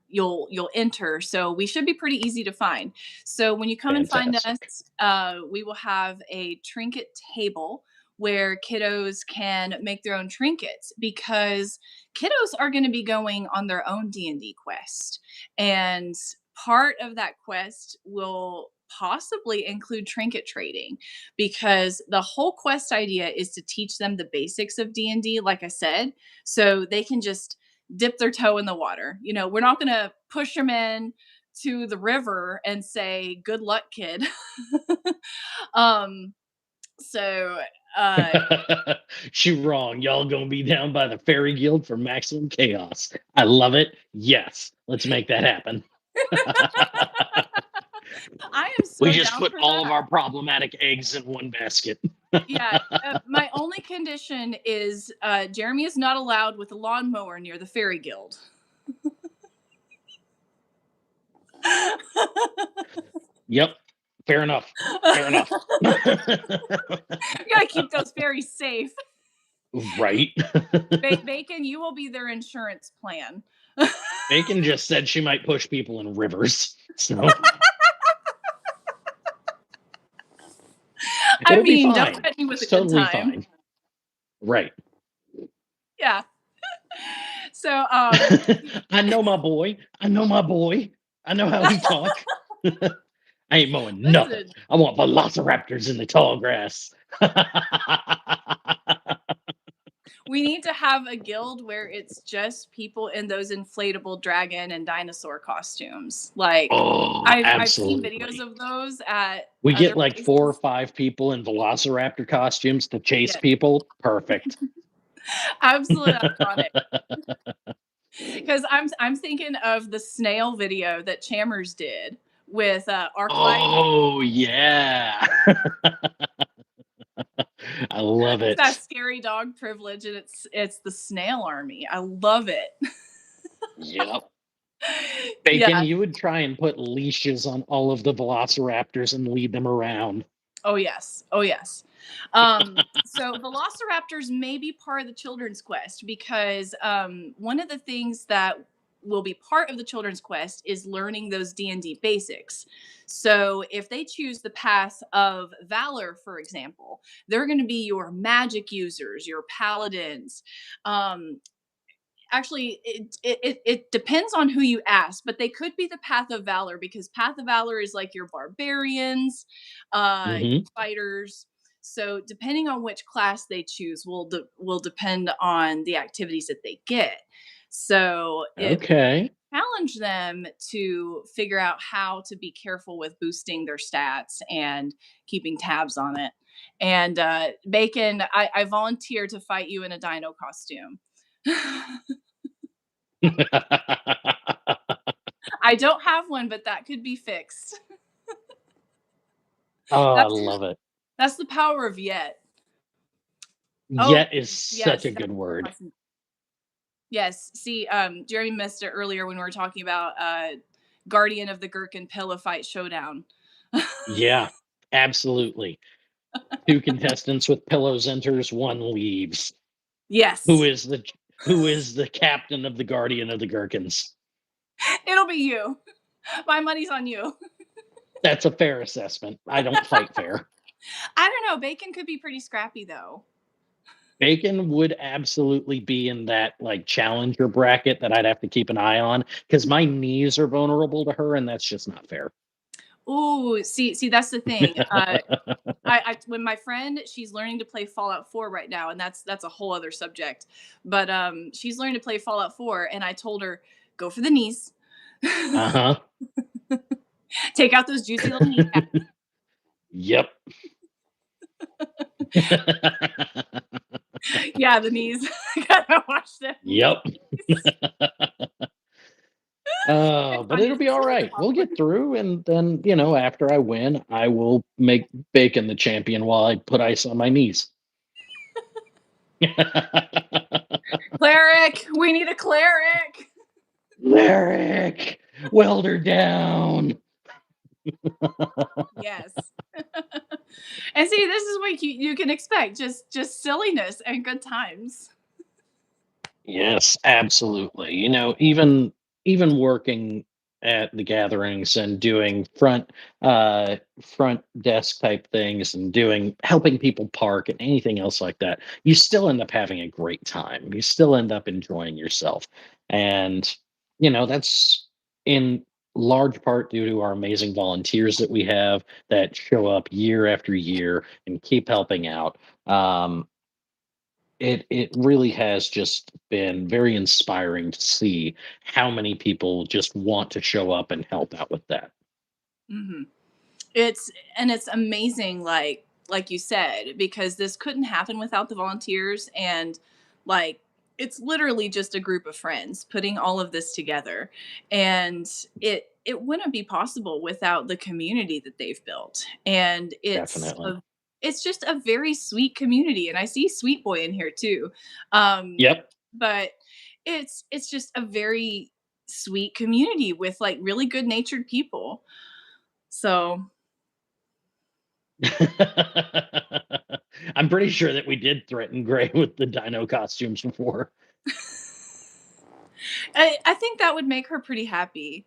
you'll enter, so we should be pretty easy to find. So when you come and find Fantastic. us, we will have a trinket table where kiddos can make their own trinkets, because kiddos are going to be going on their own D&D quest, and part of that quest will possibly include trinket trading, because the whole quest idea is to teach them the basics of D&D, like I said, so they can just dip their toe in the water. We're not going to push them in to the river and say, "Good luck, kid." um, so, uh, She wrong. Y'all gonna be down by the fairy guild for maximum chaos. I love it. Yes, let's make that happen. I am We so just down put for all of that. our problematic eggs in one basket. Yeah. My only condition is Jeremy is not allowed with a lawnmower near the fairy guild. Yep. Fair enough. Fair enough. We gotta keep those fairies safe. Right. Bacon, you will be their insurance plan. Bacon just said she might push people in rivers. So I it'll be mean, don't fine. threaten me with a It's good totally time. fine. Right. Yeah. So, I know my boy. I know my boy. I know how he talk. I ain't mowing nothing. listen, I want velociraptors in the tall grass. we need to have a guild where it's just people in those inflatable dragon and dinosaur costumes. Like, Oh, I've seen videos absolutely. of those at We get other like 4 or places. 5 people in velociraptor costumes to chase Yeah, people. Perfect. absolute iconic. Because I'm thinking of the snail video that Chammers did with Arclight. Oh, yeah. I love It's that it. scary dog privilege, and it's the snail army. I love it. Yep. Bacon, Yeah. you would try and put leashes on all of the velociraptors and lead them around. Oh yes. Oh yes. So Velociraptors may be part of the children's quest because one of the things that will be part of the children's quest is learning those D&D basics. So if they choose the path of valor, for example, they're going to be your magic users, your paladins, um, actually it depends on who you ask, but they could be the path of valor because path of valor is like your barbarians, your Mhm. fighters. So depending on which class they choose will depend on the activities that they get. So it Okay. challenge them to figure out how to be careful with boosting their stats and keeping tabs on it. And Bacon, I volunteer to fight you in a dino costume. I don't have one, but that could be fixed. Oh, I That's love it. that's the power of yet. Oh, Yet is such yes, a good word. awesome. Yes. See, Jeremy missed it earlier when we were talking about Guardian of the Gherkin Pillow Fight Showdown. Yeah, absolutely. 2 contestants with pillows enters, 1 leaves. Who Yes, is the who is the captain of the Guardian of the Gherkins? it'll be you. My money's on you. That's a fair assessment. I don't fight fair. I don't know. Bacon could be pretty scrappy though. Bacon would absolutely be in that, like, challenger bracket that I'd have to keep an eye on because my knees are vulnerable to her, and that's just not fair. Ooh, see, that's the thing. I when my friend, she's learning to play Fallout 4 right now, and that's a whole other subject. But she's learning to play Fallout 4, and I told her go for the knees, Uh-huh. take out those juicy little kneecaps. Yep. Yeah, the knees. Gotta watch them. Yep. It's But funny it'll to be all swallow the right. We'll popcorn. get through, and then, after I win, I will make Bacon the champion while I put ice on my knees. Cleric, we need a cleric. Lyric, welder down. Yes. And see, this is what you can expect, just silliness and good times. Yes, absolutely. Even working at the gatherings and doing front desk type things and doing helping people park and anything else like that, you still end up having a great time. You still end up enjoying yourself. And that's in large part due to our amazing volunteers that we have that show up year after year and keep helping out. It really has just been very inspiring to see how many people just want to show up and help out with that. Mhm. It's amazing, like you said, because this couldn't happen without the volunteers, and like it's literally just a group of friends putting all of this together, and it wouldn't be possible without the community that they've built. And Definitely. it's just a very sweet community, and I see Sweet Boy in here too. um Yep. but it's just a very sweet community with like really good natured people. So I'm pretty sure that we did threaten Gray with the dino costumes before. I think that would make her pretty happy.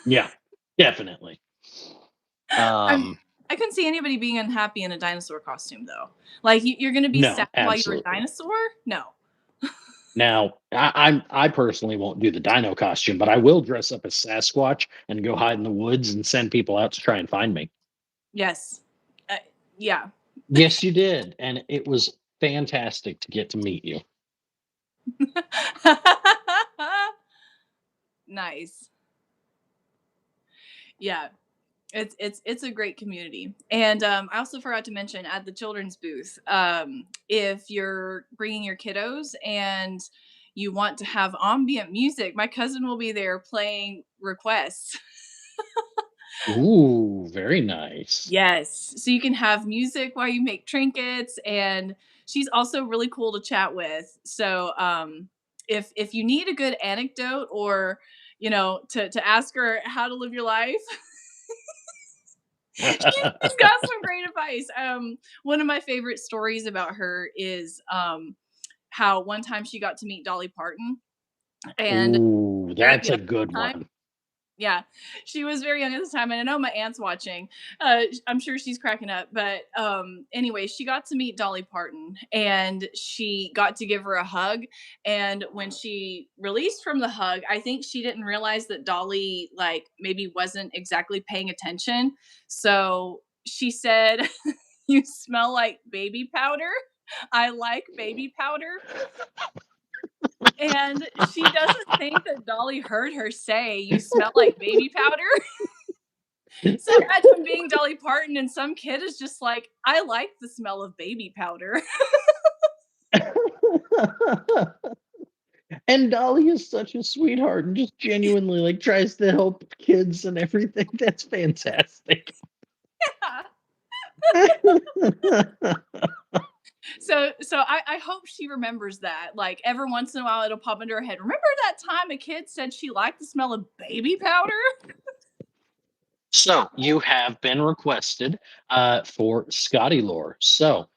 Yeah, definitely. I Um, I couldn't see anybody being unhappy in a dinosaur costume though. Like you're gonna be sad no, while you're a absolutely. dinosaur? No. Now, I personally won't do the dino costume, but I will dress up as Sasquatch and go hide in the woods and send people out to try and find me. Yes. Uh, yeah. Yes, you did, and it was fantastic to get to meet you. Nice. Yeah. It's a great community. And I also forgot to mention at the children's booth, if you're bringing your kiddos and you want to have ambient music, my cousin will be there playing requests. Ooh, very nice. Yes. So you can have music while you make trinkets, and she's also really cool to chat with. So if you need a good anecdote, or to ask her how to live your life, she's got some great advice. One of my favorite stories about her is how one time she got to meet Dolly Parton, and Ooh, very that's young a at good the time. one. Yeah, she was very young at the time, and I know my aunt's watching. I'm sure she's cracking up. But anyway, she got to meet Dolly Parton, and she got to give her a hug. And when she released from the hug, I think she didn't realize that Dolly like maybe wasn't exactly paying attention. So she said, "You smell like baby powder. I like baby powder." And she doesn't think that Dolly heard her say, "You smell like baby powder." So imagine being Dolly Parton and some kid is just like, "I like the smell of baby powder." And Dolly is such a sweetheart and just genuinely like tries to help kids and everything. That's fantastic. So I hope she remembers that. Like every once in a while it'll pop into her head. Remember that time a kid said she liked the smell of baby powder? So you have been requested for Scotty lore. So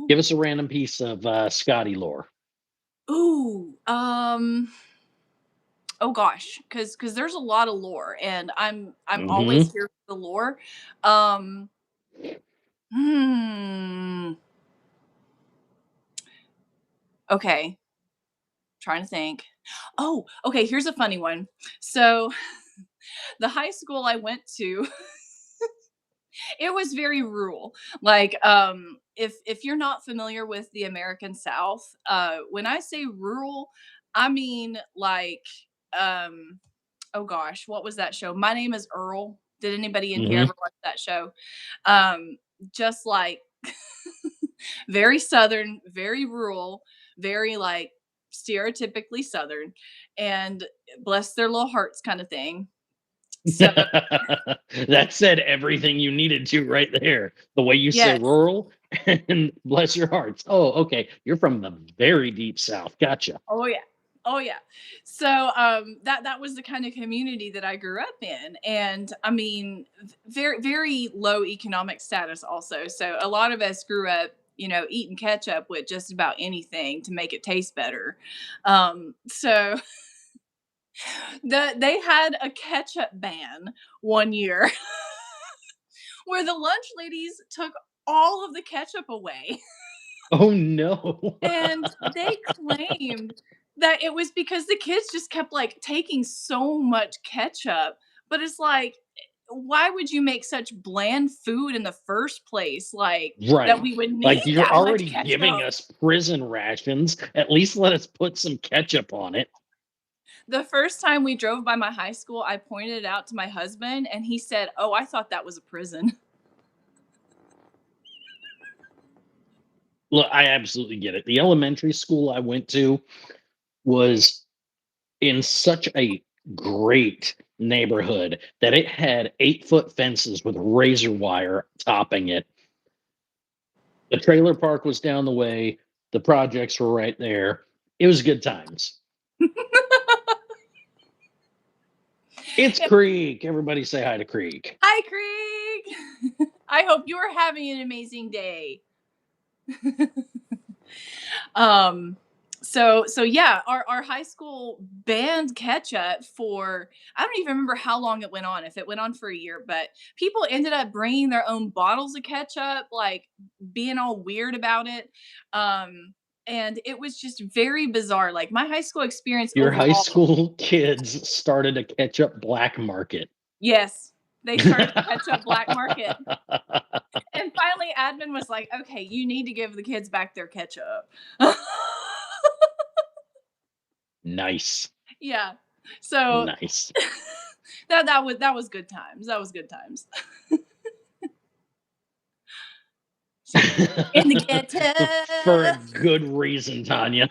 give Ooh. us a random piece of Scotty lore. Ooh. Oh gosh, because there's a lot of lore, and I'm always Hmm. here for the lore. Um, hmm. Okay, trying to think. Oh, okay. Here's a funny one. So the high school I went to, it was very rural. Like, if you're not familiar with the American South, when I say rural, I mean like, um, oh gosh, what was that show? My Name is Earl. Did anybody in here Hmm. ever watch that show? Just like very southern, very rural, very like stereotypically southern, and bless their little hearts kind of thing. So That said everything you needed to right there. The way you say yes. rural and bless your hearts. Oh, okay. You're from the very deep south. Gotcha. Oh yeah. Oh yeah. So that was the kind of community that I grew up in. And I mean very very low economic status also. So a lot of us grew up, eating ketchup with just about anything to make it taste better. So they had a ketchup ban one year where the lunch ladies took all of the ketchup away. Oh no. And they claimed that it was because the kids just kept, like, taking so much ketchup, but it's like, why would you make such bland food in the first place, like, that Right. we would need Like you're that much already giving ketchup? us prison rations. At least let us put some ketchup on it. The first time we drove by my high school, I pointed it out to my husband, and he said, "Oh, I thought that was a prison." Look, I absolutely get it. The elementary school I went to was in such a great neighborhood that it had 8-foot fences with razor wire topping it. The trailer park was down the way. The projects were right there. It was good times. It's Creek. Everybody say hi to Creek. Hi, Krieg! I hope you're having an amazing day. um so yeah, our high school banned ketchup for, I don't even remember how long it went on, if it went on for a year, but people ended up bringing their own bottles of ketchup, like being all weird about it. um and it was just very bizarre. Like my high school experience Your high overall, school kids started a ketchup black market. yes, they started the ketchup black market. And finally, admin was like, okay, you need to give the kids back their ketchup. Nice. Yeah. So Nice. that was good times. That was good times. So in the For a ghetto. good reason, Tanya.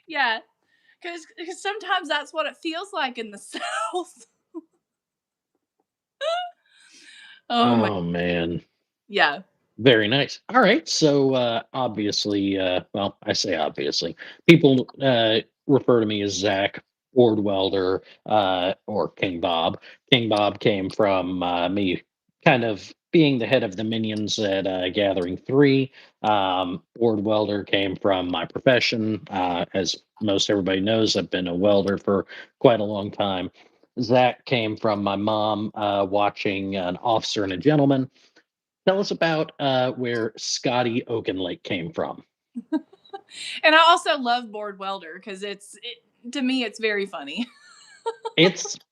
Yeah. Because sometimes that's what it feels like in the South. Oh my, Oh, man. yeah. Very nice. All right. So, obviously, well, I say obviously, people refer to me as Zach Ord Welder or King Bob. King Bob came from me kind of being the head of the minions at Gathering 3. Ord Welder came from my profession. As most everybody knows, I've been a welder for quite a long time. Zach came from my mom watching An Officer and a Gentleman. Tell us about where Scotty Oakenlake came from. And I also love board welder because to me it's very funny.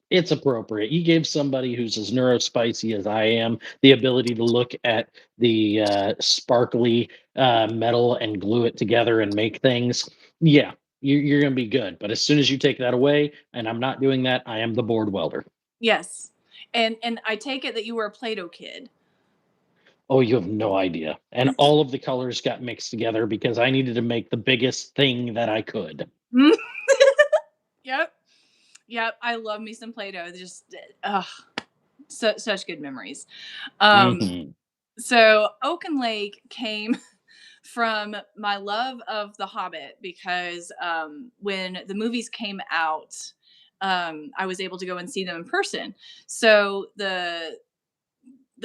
It's appropriate. You gave somebody who's as neurospicy as I am the ability to look at the sparkly metal and glue it together and make things. Yeah, you're going to be good. But as soon as you take that away, and I'm not doing that, I am the board welder. Yes. And I take it that you were a Play-Doh kid. Oh, you have no idea. And all of the colors got mixed together because I needed to make the biggest thing that I could. Yep. Yep. I love me some Play-Doh. Just such good memories. Um, Hmm. so Oaken Lake came from my love of The Hobbit because when the movies came out, I was able to go and see them in person. So the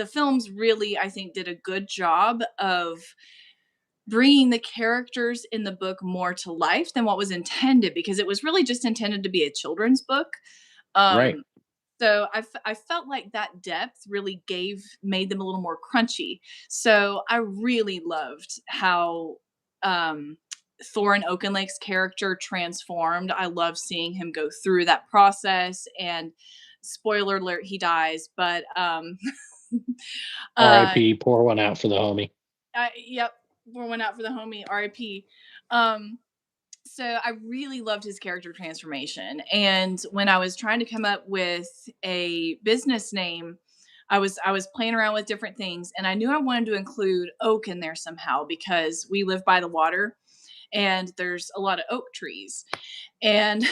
films really, I think, did a good job of bringing the characters in the book more to life than what was intended because it was really just intended to be a children's book. Right. Um, so I felt like that depth really made them a little more crunchy. So I really loved how um, Thorin Oakenlake's character transformed. I love seeing him go through that process. And spoiler alert, he dies. But uh, R.I.P. Pour one out for the homie. yep, pour one out for the homie. R.I.P. Um, so I really loved his character transformation. And when I was trying to come up with a business name, I was playing around with different things, and I knew I wanted to include oak in there somehow because we live by the water and there's a lot of oak trees. And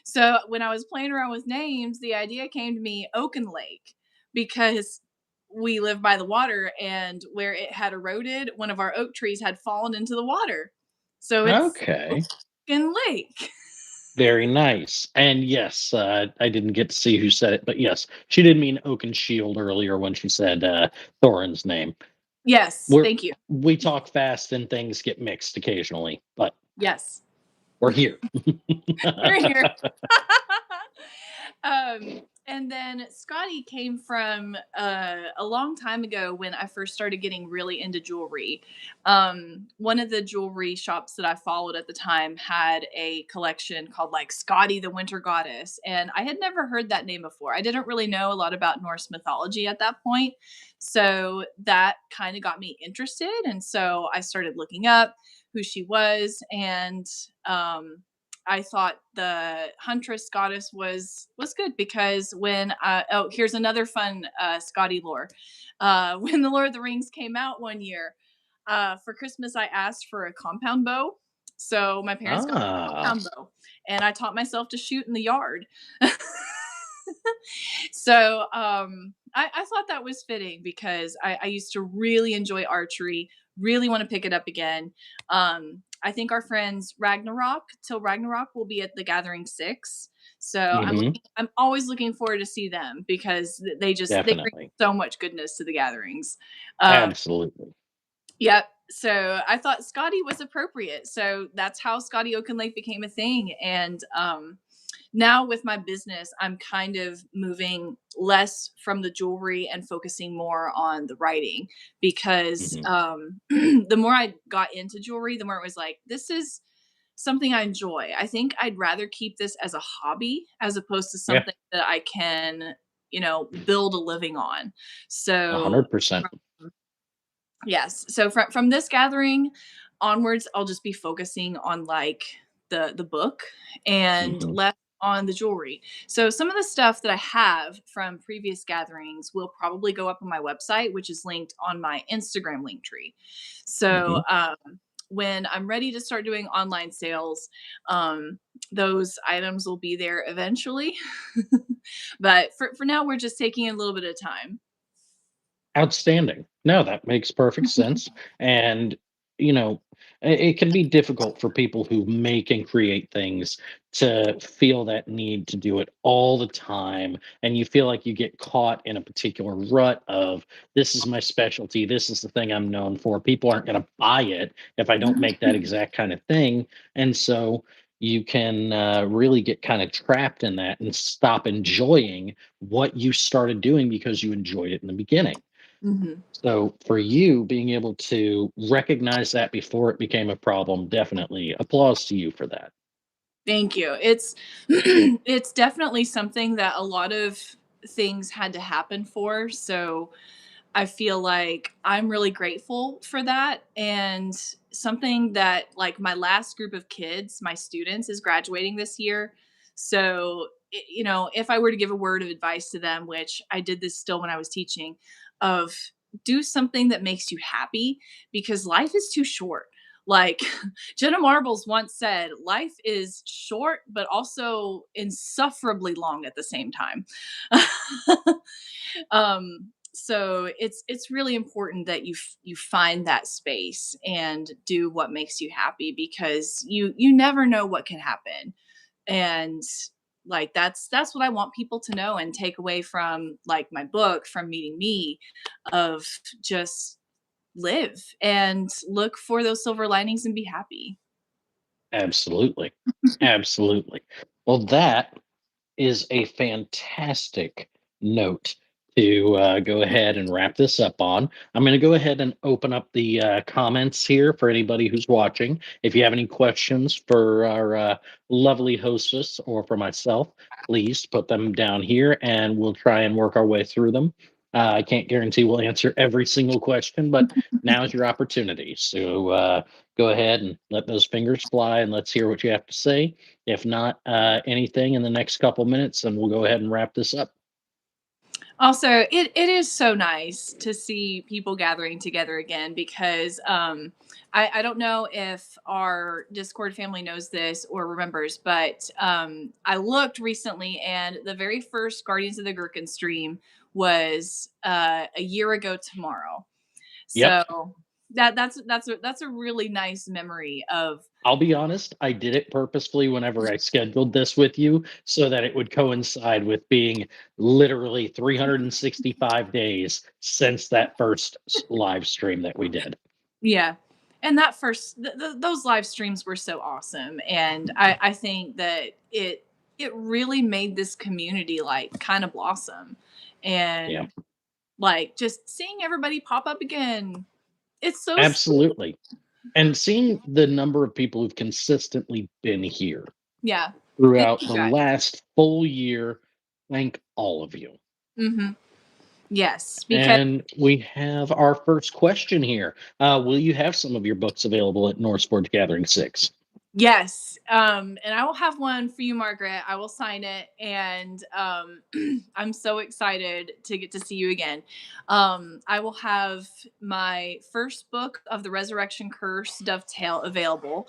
so when I was playing around with names, the idea came to me Oaken Lake because we live by the water, and where it had eroded, one of our oak trees had fallen into the water. So it's Okay. Oaken Lake. Very nice. And yes, I didn't get to see who said it, but yes, she did mean Oaken Shield earlier when she said Thorin's name. Yes, We're thank you. we talk fast and things get mixed occasionally, but Yes. we're here. We're here. And then Scotty came from a long time ago when I first started getting really into jewelry. One of the jewelry shops that I followed at the time had a collection called like Scotty the Winter Goddess, and I had never heard that name before. I didn't really know a lot about Norse mythology at that point, so that kind of got me interested, and so I started looking up who she was, and I thought the huntress goddess was good because when oh, here's another fun Scotty lore. When the Lord of the Rings came out one year, for Christmas I asked for a compound bow. So my parents got me a Ah, compound bow, and I taught myself to shoot in the yard. So I thought that was fitting because I used to really enjoy archery, really want to pick it up again. I think our friends Ragnarok till Ragnarok will be at the Gathering 6. So hmm, I'm always looking forward to see them because they bring definitely. so much goodness to the gatherings. Um, Absolutely. yep. So I thought Scotty was appropriate. So that's how Scotty Oakenlake became a thing. And now with my business, I'm kind of moving less from the jewelry and focusing more on the writing because Hmm. the more I got into jewelry, the more it was like, this is something I enjoy. I think I'd rather keep this as a hobby as opposed to Yeah, something that I can, build a living on. So 100%. yes. So from this gathering onwards, I'll just be focusing on like the book and Hmm. less on the jewelry. So some of the stuff that I have from previous gatherings will probably go up on my website, which is linked on my Instagram link tree. So Hmm. when I'm ready to start doing online sales, um, those items will be there eventually. But for now, we're just taking a little bit of time. Outstanding. No, that makes perfect sense. And, you know, it can be difficult for people who make and create things to feel that need to do it all the time. And you feel like you get caught in a particular rut of this is my specialty. This is the thing I'm known for. People aren't going to buy it if I don't make that exact kind of thing. And so you can really get kind of trapped in that and stop enjoying what you started doing because you enjoyed it in the beginning. Mhm. So for you being able to recognize that before it became a problem, definitely applause to you for that. Thank you. It's it's definitely something that a lot of things had to happen for. So I feel like I'm really grateful for that. And something that, like, my last group of kids, my students, is graduating this year. So, if I were to give a word of advice to them, which I did this still when I was teaching, of do something that makes you happy because life is too short. Like Jenna Marbles once said, life is short, but also insufferably long at the same time. So it's really important that you find that space and do what makes you happy because you never know what can happen. And like that's what I want people to know and take away from like my book, from meeting me, of just live and look for those silver linings and be happy. Absolutely. Absolutely. Well, that is a fantastic note to go ahead and wrap this up on. I'm going to go ahead and open up the comments here for anybody who's watching. If you have any questions for our lovely hostess or for myself, please put them down here and we'll try and work our way through them. I can't guarantee we'll answer every single question, but now's your opportunity. So go ahead and let those fingers fly and let's hear what you have to say. If not anything in the next couple minutes, then we'll go ahead and wrap this up. Also, it is so nice to see people gathering together again because I don't know if our Discord family knows this or remembers, but I looked recently and the very first Guardians of the Gherkin stream was a year ago tomorrow. Yep. So that's a really nice memory of. I'll be honest, I did it purposefully whenever I scheduled this with you so that it would coincide with being literally 365 days since that first live stream that we did. Yeah. And that first those live streams were so awesome, and I think that it really made this community like kind of blossom, Yeah, and like just seeing everybody pop up again. It's so sweet. absolutely. And seeing the number of people who've consistently been here Yeah. Thank throughout you the guys. last full year, thank all of you. Mhm. Yes, because And we have our first question here. Will you have some of your books available at NorseForged Gathering 6? yes, and I will have one for you, Margaret. I will sign it, and I'm so excited to get to see you again. I will have my first book of the Resurrection Curse Dovetail available,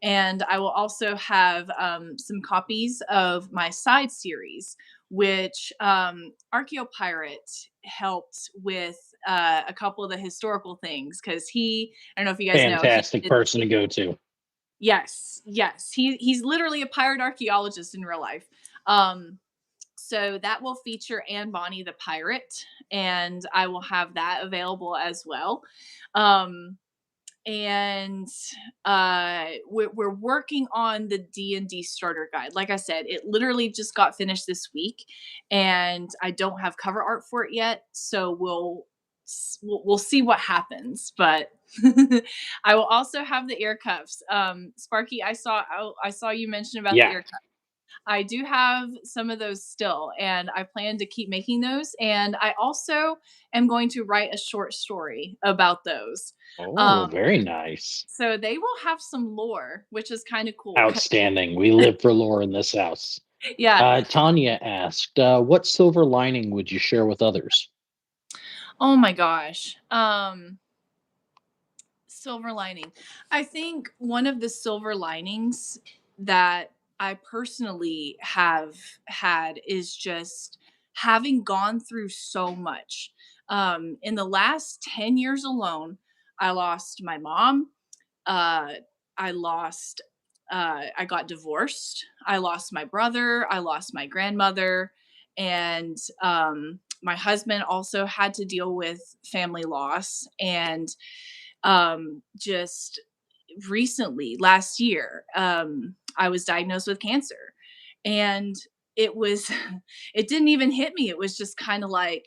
and I will also have some copies of my side series, which Archaeopirate helped with a couple of the historical things because I don't know if you guys know, he Fantastic did. person to go to. Yes, yes. He's literally a pirate archaeologist in real life. Um, so that will feature Anne Bonny the pirate, and I will have that available as well. Um, and we're working on the D&D starter guide. Like I said, it literally just got finished this week, and I don't have cover art for it yet. So we'll see what happens. But I will also have the ear cuffs. Sparky, I saw you mention about the Yeah. ear cuffs. I do have some of those still, and I plan to keep making those. And I also am going to write a short story about those. Oh, Um, very nice. so they will have some lore, which is kind of cool. Outstanding. We live for lore in this house. Yeah. Tanya asked, what silver lining would you share with others? Oh my gosh. Silver lining. I think one of the silver linings that I personally have had is just having gone through so much. In the last 10 years alone, I lost my mom. Uh, I lost, I got divorced. I lost my brother. I lost my grandmother. And my husband also had to deal with family loss. And just recently last year I was diagnosed with cancer, and it was it didn't even hit me. It was just kind of like,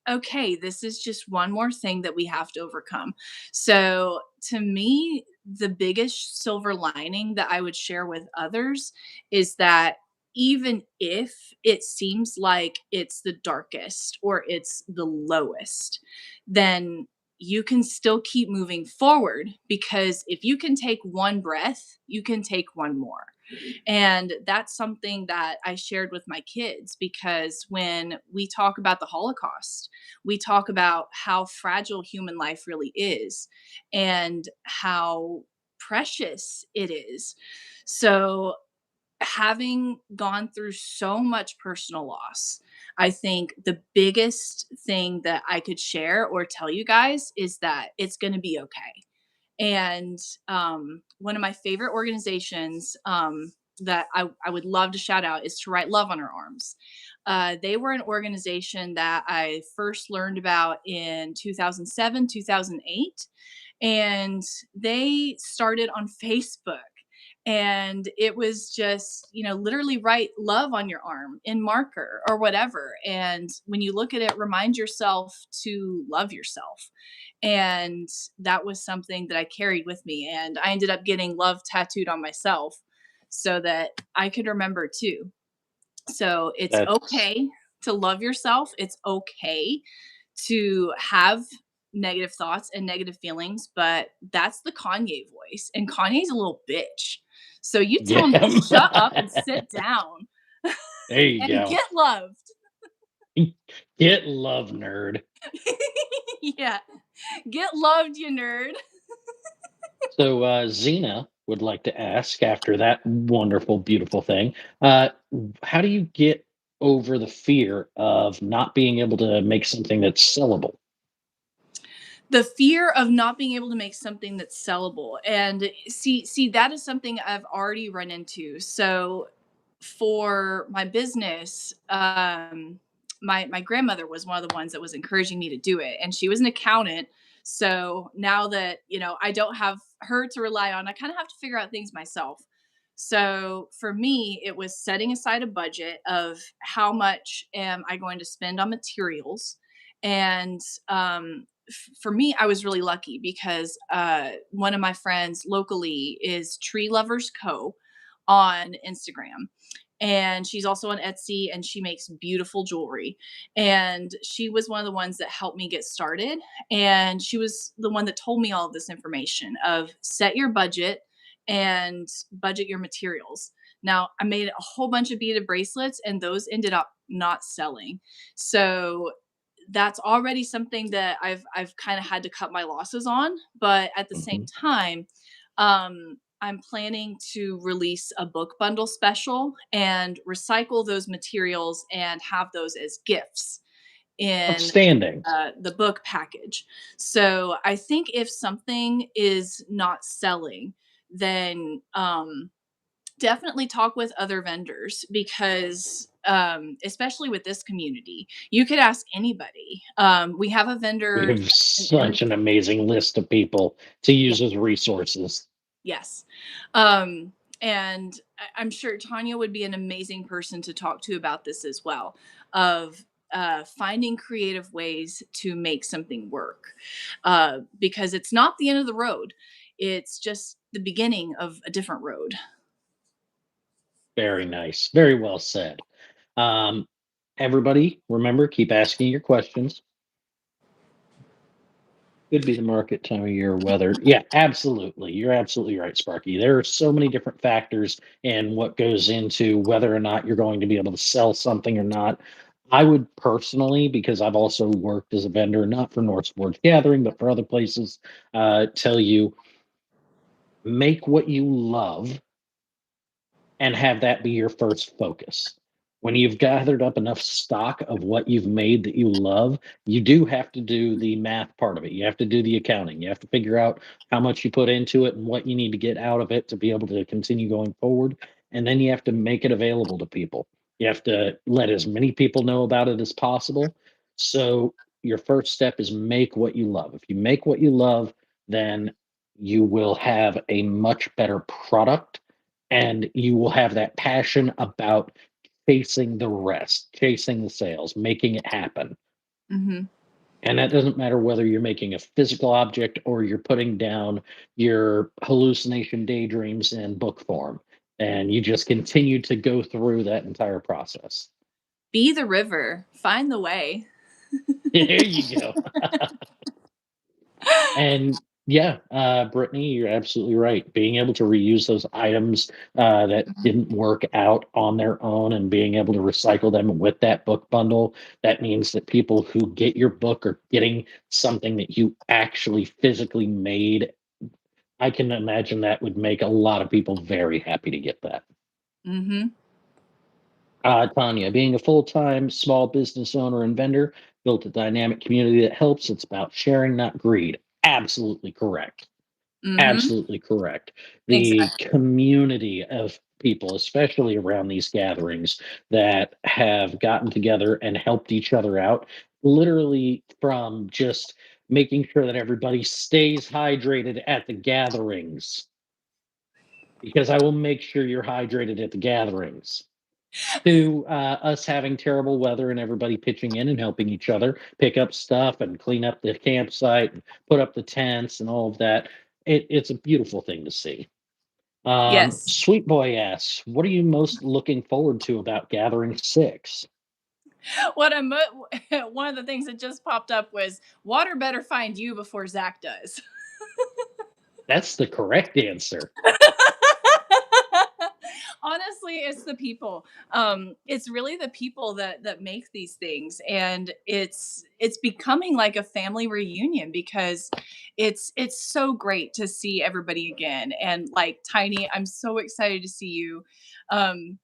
okay, this is just one more thing that we have to overcome. So to me, the biggest silver lining that I would share with others is that even if it seems like it's the darkest or it's the lowest, then you can still keep moving forward, because if you can take one breath, you can take one more. And that's something that I shared with my kids, because when we talk about the Holocaust, we talk about how fragile human life really is and how precious it is. So, having gone through so much personal loss, I think the biggest thing that I could share or tell you guys is that it's going to be okay. And one of my favorite organizations that I would love to shout out is To Write Love on Our Arms. They were an organization that I first learned about in 2007, 2008. And they started on Facebook. And it was just, literally write love on your arm in marker or whatever. And when you look at it, remind yourself to love yourself. And that was something that I carried with me. And I ended up getting love tattooed on myself so that I could remember too. So it's That's okay to love yourself. It's okay to have negative thoughts and negative feelings, but that's the Kanye voice. And Kanye's a little bitch. So you tell him to yeah. shut up and sit down There you and go. get loved. Get love, nerd. Yeah. Get loved, you nerd. So Xena would like to ask, after that wonderful, beautiful thing, how do you get over the fear of not being able to make something that's sellable? The fear of not being able to make something that's sellable. And see that is something I've already run into. So for my business, my grandmother was one of the ones that was encouraging me to do it, and she was an accountant. So now that I don't have her to rely on, I kind of have to figure out things myself. So for me, it was setting aside a budget of how much am I going to spend on materials. And for me, I was really lucky because one of my friends locally is Tree Lovers Co. on Instagram. And she's also on Etsy, and she makes beautiful jewelry. And she was one of the ones that helped me get started. And she was the one that told me all of this information of set your budget and budget your materials. Now, I made a whole bunch of beaded bracelets, and those ended up not selling. So that's already something that I've kind of had to cut my losses on. But at the same Mhm. time, I'm planning to release a book bundle special and recycle those materials and have those as gifts in Outstanding. the book package. So I think if something is not selling, then Definitely talk with other vendors because, especially with this community, you could ask anybody. We have a We vendor have in every. such an amazing list of people to Yeah, use as resources. yes. Um, and I'm sure Tanya would be an amazing person to talk to about this as well, of finding creative ways to make something work. Because it's not the end of the road, it's just the beginning of a different road. Very nice. Very well said. Um, Everybody, remember, keep asking your questions. Could be the market, time of year, weather. Yeah, absolutely. You're absolutely right, Sparky. There are so many different factors in what goes into whether or not you're going to be able to sell something or not. I would personally, because I've also worked as a vendor, not for NorseForged Gathering, but for other places, tell you make what you love and have that be your first focus. When you've gathered up enough stock of what you've made that you love, you do have to do the math part of it. You have to do the accounting. You have to figure out how much you put into it and what you need to get out of it to be able to continue going forward. And then you have to make it available to people. You have to let as many people know about it as possible. So your first step is make what you love. If you make what you love, then you will have a much better product and you will have that passion about chasing the rest, chasing the sales, making it happen. Hmm. And that doesn't matter whether you're making a physical object or you're putting down your hallucination daydreams in book form. And you just continue to go through that entire process. Be the river, find the way. There you go. And yeah, Brittany, you're absolutely right. Being able to reuse those items that Mhm. didn't work out on their own and being able to recycle them with that book bundle, that means that people who get your book are getting something that you actually physically made. I can imagine that would make a lot of people very happy to get that. Mhm. Tanya, being a full time small business owner and vendor, built a dynamic community that helps. It's about sharing, not greed. Absolutely correct. Mhm. Absolutely correct. The Exactly. community of people, especially around these gatherings, that have gotten together and helped each other out, literally from just making sure that everybody stays hydrated at the gatherings, because I will make sure you're hydrated at the gatherings. To us having terrible weather and everybody pitching in and helping each other pick up stuff and clean up the campsite and put up the tents and all of that. It's a beautiful thing to see. Yes. Sweet Boy asks, what are you most looking forward to about Gathering 6? What I'm one of the things that just popped up was water better find you before Zach does. That's the correct answer. Honestly, it's the people. It's really the people that make these things, and it's becoming like a family reunion because it's so great to see everybody again. And like Tiny, I'm so excited to see you. Um,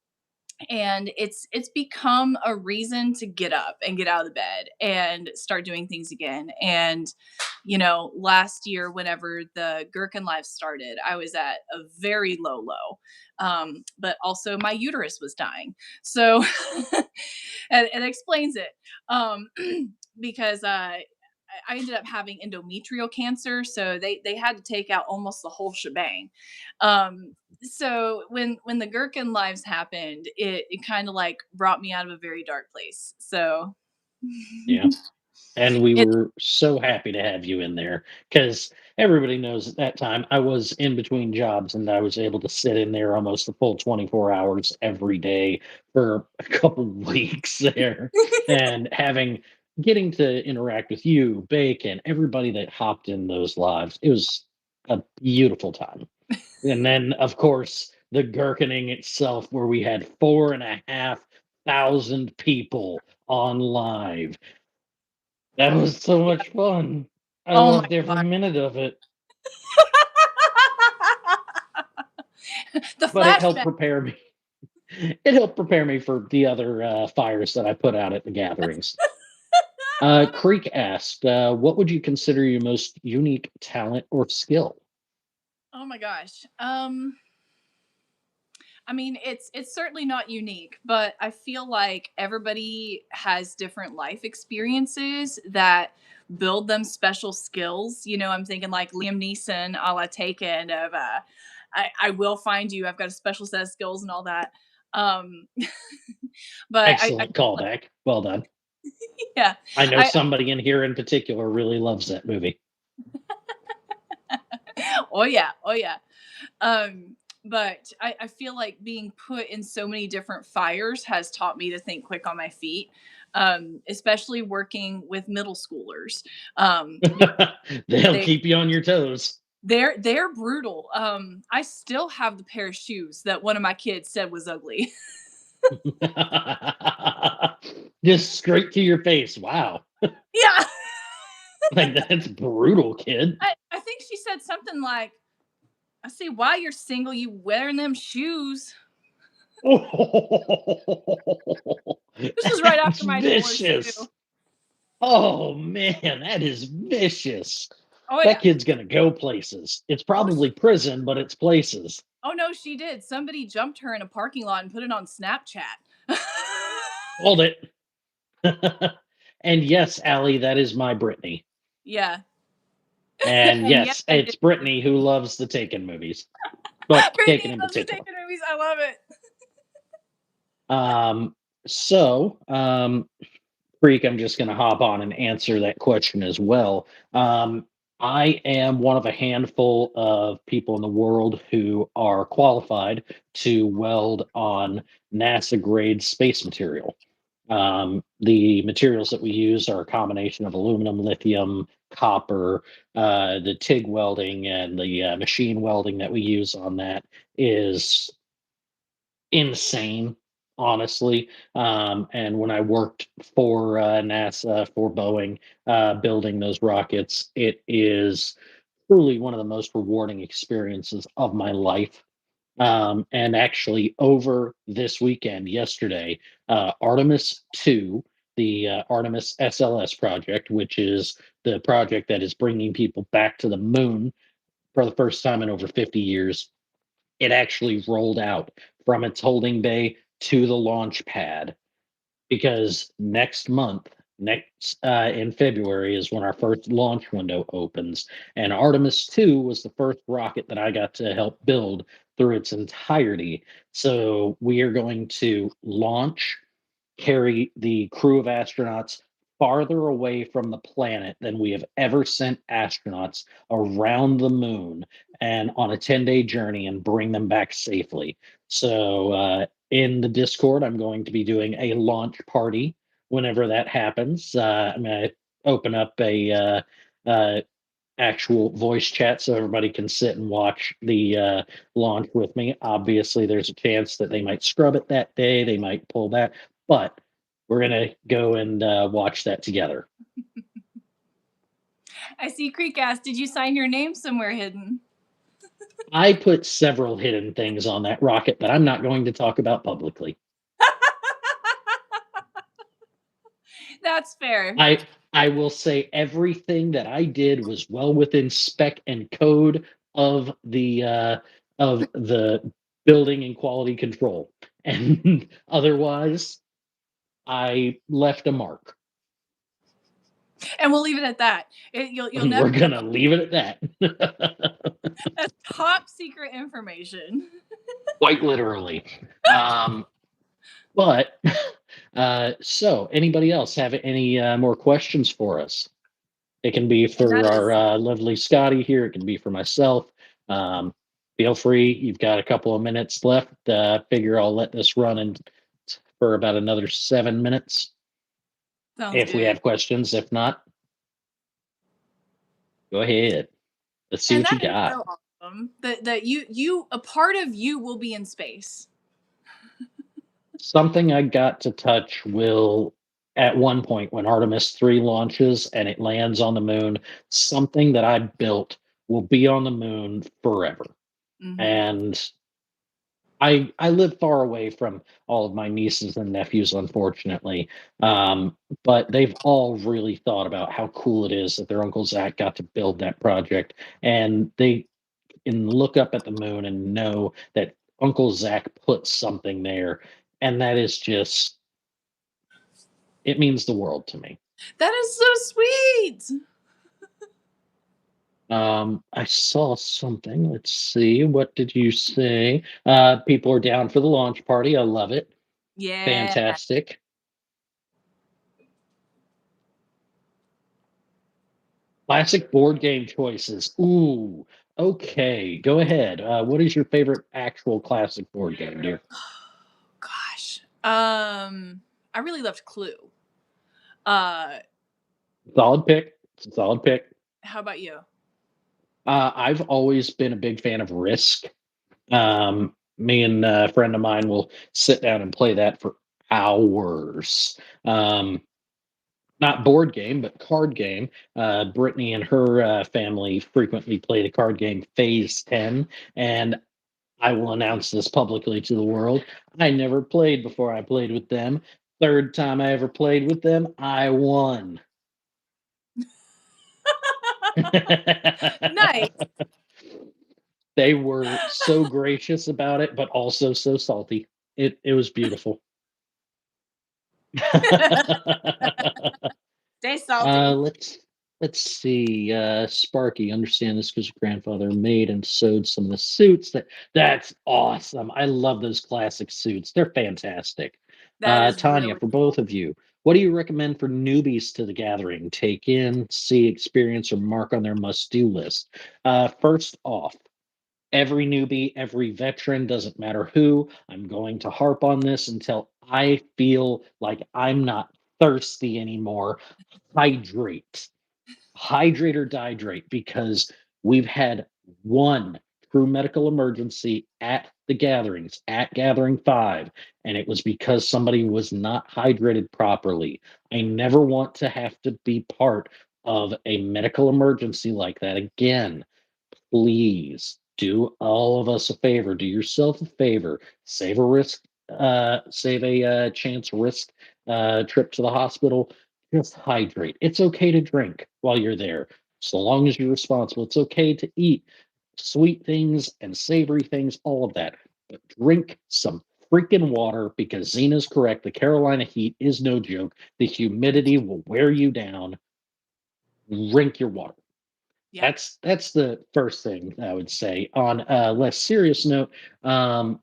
and it's become a reason to get up and get out of the bed and start doing things again. And last year whenever the Gherkin Life started, I was at a very low, but also my uterus was dying. So and it explains it. um because I ended up having endometrial cancer, so they had to take out almost the whole shebang. So when the Gherkin lives happened, it kind of like brought me out of a very dark place. So Yeah. And we it. were so happy to have you in there because everybody knows at that time I was in between jobs and I was able to sit in there almost the full 24 hours every day for a couple weeks there and getting to interact with you, Bacon, everybody that hopped in those lives. It was a beautiful time. And then, of course, the Gherkining itself, where we had 4,500 people on live. That was so much fun. I Oh my loved every god. minute of it, The but it helped flashback. prepare me. It helped prepare me for the other fires that I put out at the gatherings. Creek asked, "What would you consider your most unique talent or skill?" Oh my gosh. I mean, it's certainly not unique, but I feel like everybody has different life experiences that build them special skills. You know, I'm thinking like Liam Neeson, a la Taken, of I will find you. I've got a special set of skills and all that. Um, but I Excellent callback. Well done. yeah, I know I somebody in here in particular really loves that movie. oh yeah, oh yeah. But I feel like being put in so many different fires has taught me to think quick on my feet, especially working with middle schoolers. Because They'll they keep you on your toes. they're brutal. I still have the pair of shoes that one of my kids said was ugly. Just straight to your face. Wow. Yeah. Like that's brutal, kid. I think she said something like, I see why you're single, you wearing them shoes. This was right That's after my divorce too. vicious. Oh man, that is vicious. Oh That yeah. kid's gonna go places. It's Oh, probably prison, but it's places. oh no, she did. Somebody jumped her in a parking lot and put it on Snapchat. Hold it. And yes, Allie, that is my Brittany. Yeah. And And yes, yes, I did. it's Brittany who loves the Taken movies. Well, Taken Brittany in loves the particular. Taken movies. I love it. Um, so, Freak, I'm just going to hop on and answer that question as well. I am one of a handful of people in the world who are qualified to weld on NASA grade space material. The materials that we use are a combination of aluminum, lithium, copper. The TIG welding and the machine welding that we use on that is insane, honestly. And when I worked for NASA, for Boeing, building those rockets, it is truly one of the most rewarding experiences of my life. And actually, over this weekend, yesterday, Artemis 2, the Artemis SLS project, which is the project that is bringing people back to the moon for the first time in over 50 years, it actually rolled out from its holding bay to the launch pad because next month, next in February, is when our first launch window opens. And Artemis 2 was the first rocket that I got to help build through its entirety. So we are going to launch, carry the crew of astronauts farther away from the planet than we have ever sent astronauts around the moon and on a 10-day journey and bring them back safely. So, in the Discord, I'm going to be doing a launch party whenever that happens. I'm going to open up a actual voice chat so everybody can sit and watch the launch with me. Obviously, there's a chance that they might scrub it that day, they might pull that, but we're gonna go and watch that together. I see Creek asked, did you sign your name somewhere hidden? I put several hidden things on that rocket that I'm not going to talk about publicly. That's fair. I will say everything that I did was well within spec and code of the building and quality control, and otherwise I left a mark. And we'll leave it at that. You'll And never we're gonna know. leave it at that. That's top secret information. Quite literally. Um, but so anybody else have any more questions for us? It can be And for that our is lovely Scotty here. It can be for myself. Um, Feel free. You've got a couple of minutes left. Figure I'll let this run for about another 7 minutes sounds if we good. have questions. If not, go ahead. Let's see And what you that is got. so awesome that you a part of you will be in space. Something I got to touch will, at one point when Artemis 3 launches and it lands on the moon, something that I built will be on the moon forever. Hmm. And I live far away from all of my nieces and nephews, unfortunately, but they've all really thought about how cool it is that their uncle Zach got to build that project, and they can look up at the moon and know that Uncle Zach put something there, and that is just it means the world to me. That is so sweet. I saw something. Let's see. What did you say? People are down for the launch party. I love it. Yeah. Fantastic. Classic board game choices. Ooh. Okay. Go ahead. What is your favorite actual classic board game, dear? Gosh. I really loved Clue. Uh, Solid pick. Solid pick. how about you? I've always been a big fan of Risk. Me and a friend of mine will sit down and play that for hours. Not board game, but card game. Brittany and her family frequently play the card game Phase 10, and I will announce this publicly to the world. I never played before I played with them. Third time I ever played with them, I won. Nice. They were so gracious about it, but also so salty. It was beautiful. Stay salty. Let's see. Sparky, understand this because your grandfather made and sewed some of the suits. That's awesome. I love those classic suits. They're fantastic. That is Tanya, really for cool. both of you, what do you recommend for newbies to the gathering? Take in, see, experience, or mark on their must-do list. First off, every newbie, every veteran, doesn't matter who. I'm going to harp on this until I feel like I'm not thirsty anymore. Hydrate. Hydrate or dihydrate because we've had one true medical emergency at the gatherings, at Gathering 5, and it was because somebody was not hydrated properly. I never want to have to be part of a medical emergency like that again. Please do all of us a favor. Do yourself a favor. Save a chance risk trip to the hospital. Just hydrate. It's okay to drink while you're there, so long as you're responsible. It's okay to eat sweet things and savory things, all of that. But drink some freaking water because Zena's correct. The Carolina heat is no joke. The humidity will wear you down. Drink your water. Yep. That's the first thing I would say. On a less serious note, um,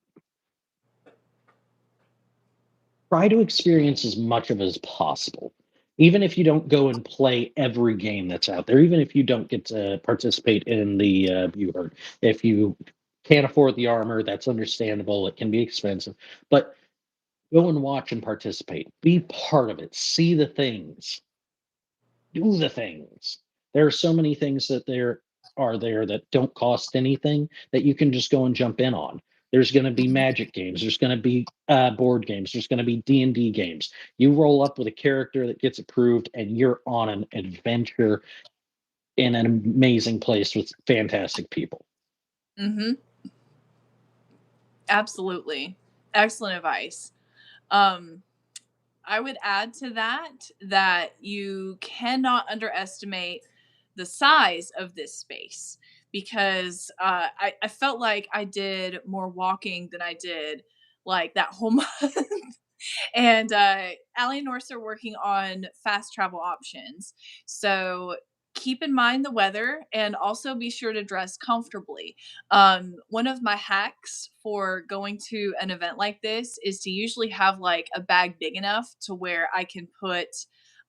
try to experience as much of it as possible. Even if you don't go and play every game that's out there, even if you don't get to participate in the view herd, if you can't afford the armor, that's understandable. It can be expensive, but go and watch and participate. Be part of it. See the things, do the things. There are so many things that there that don't cost anything that you can just go and jump in on. There's going to be Mhm. magic games. There's going to be board games. There's going to be D&D games. You roll up with a character that gets approved, and you're on an adventure in an amazing place with fantastic people. Mhm. Absolutely. Excellent advice. Um, I would add to that that you cannot underestimate the size of this space because I felt like I did more walking than I did like that whole month. And Allie and Norse are working on fast travel options. So keep in mind the weather and also be sure to dress comfortably. One of my hacks for going to an event like this is to usually have like a bag big enough to where I can put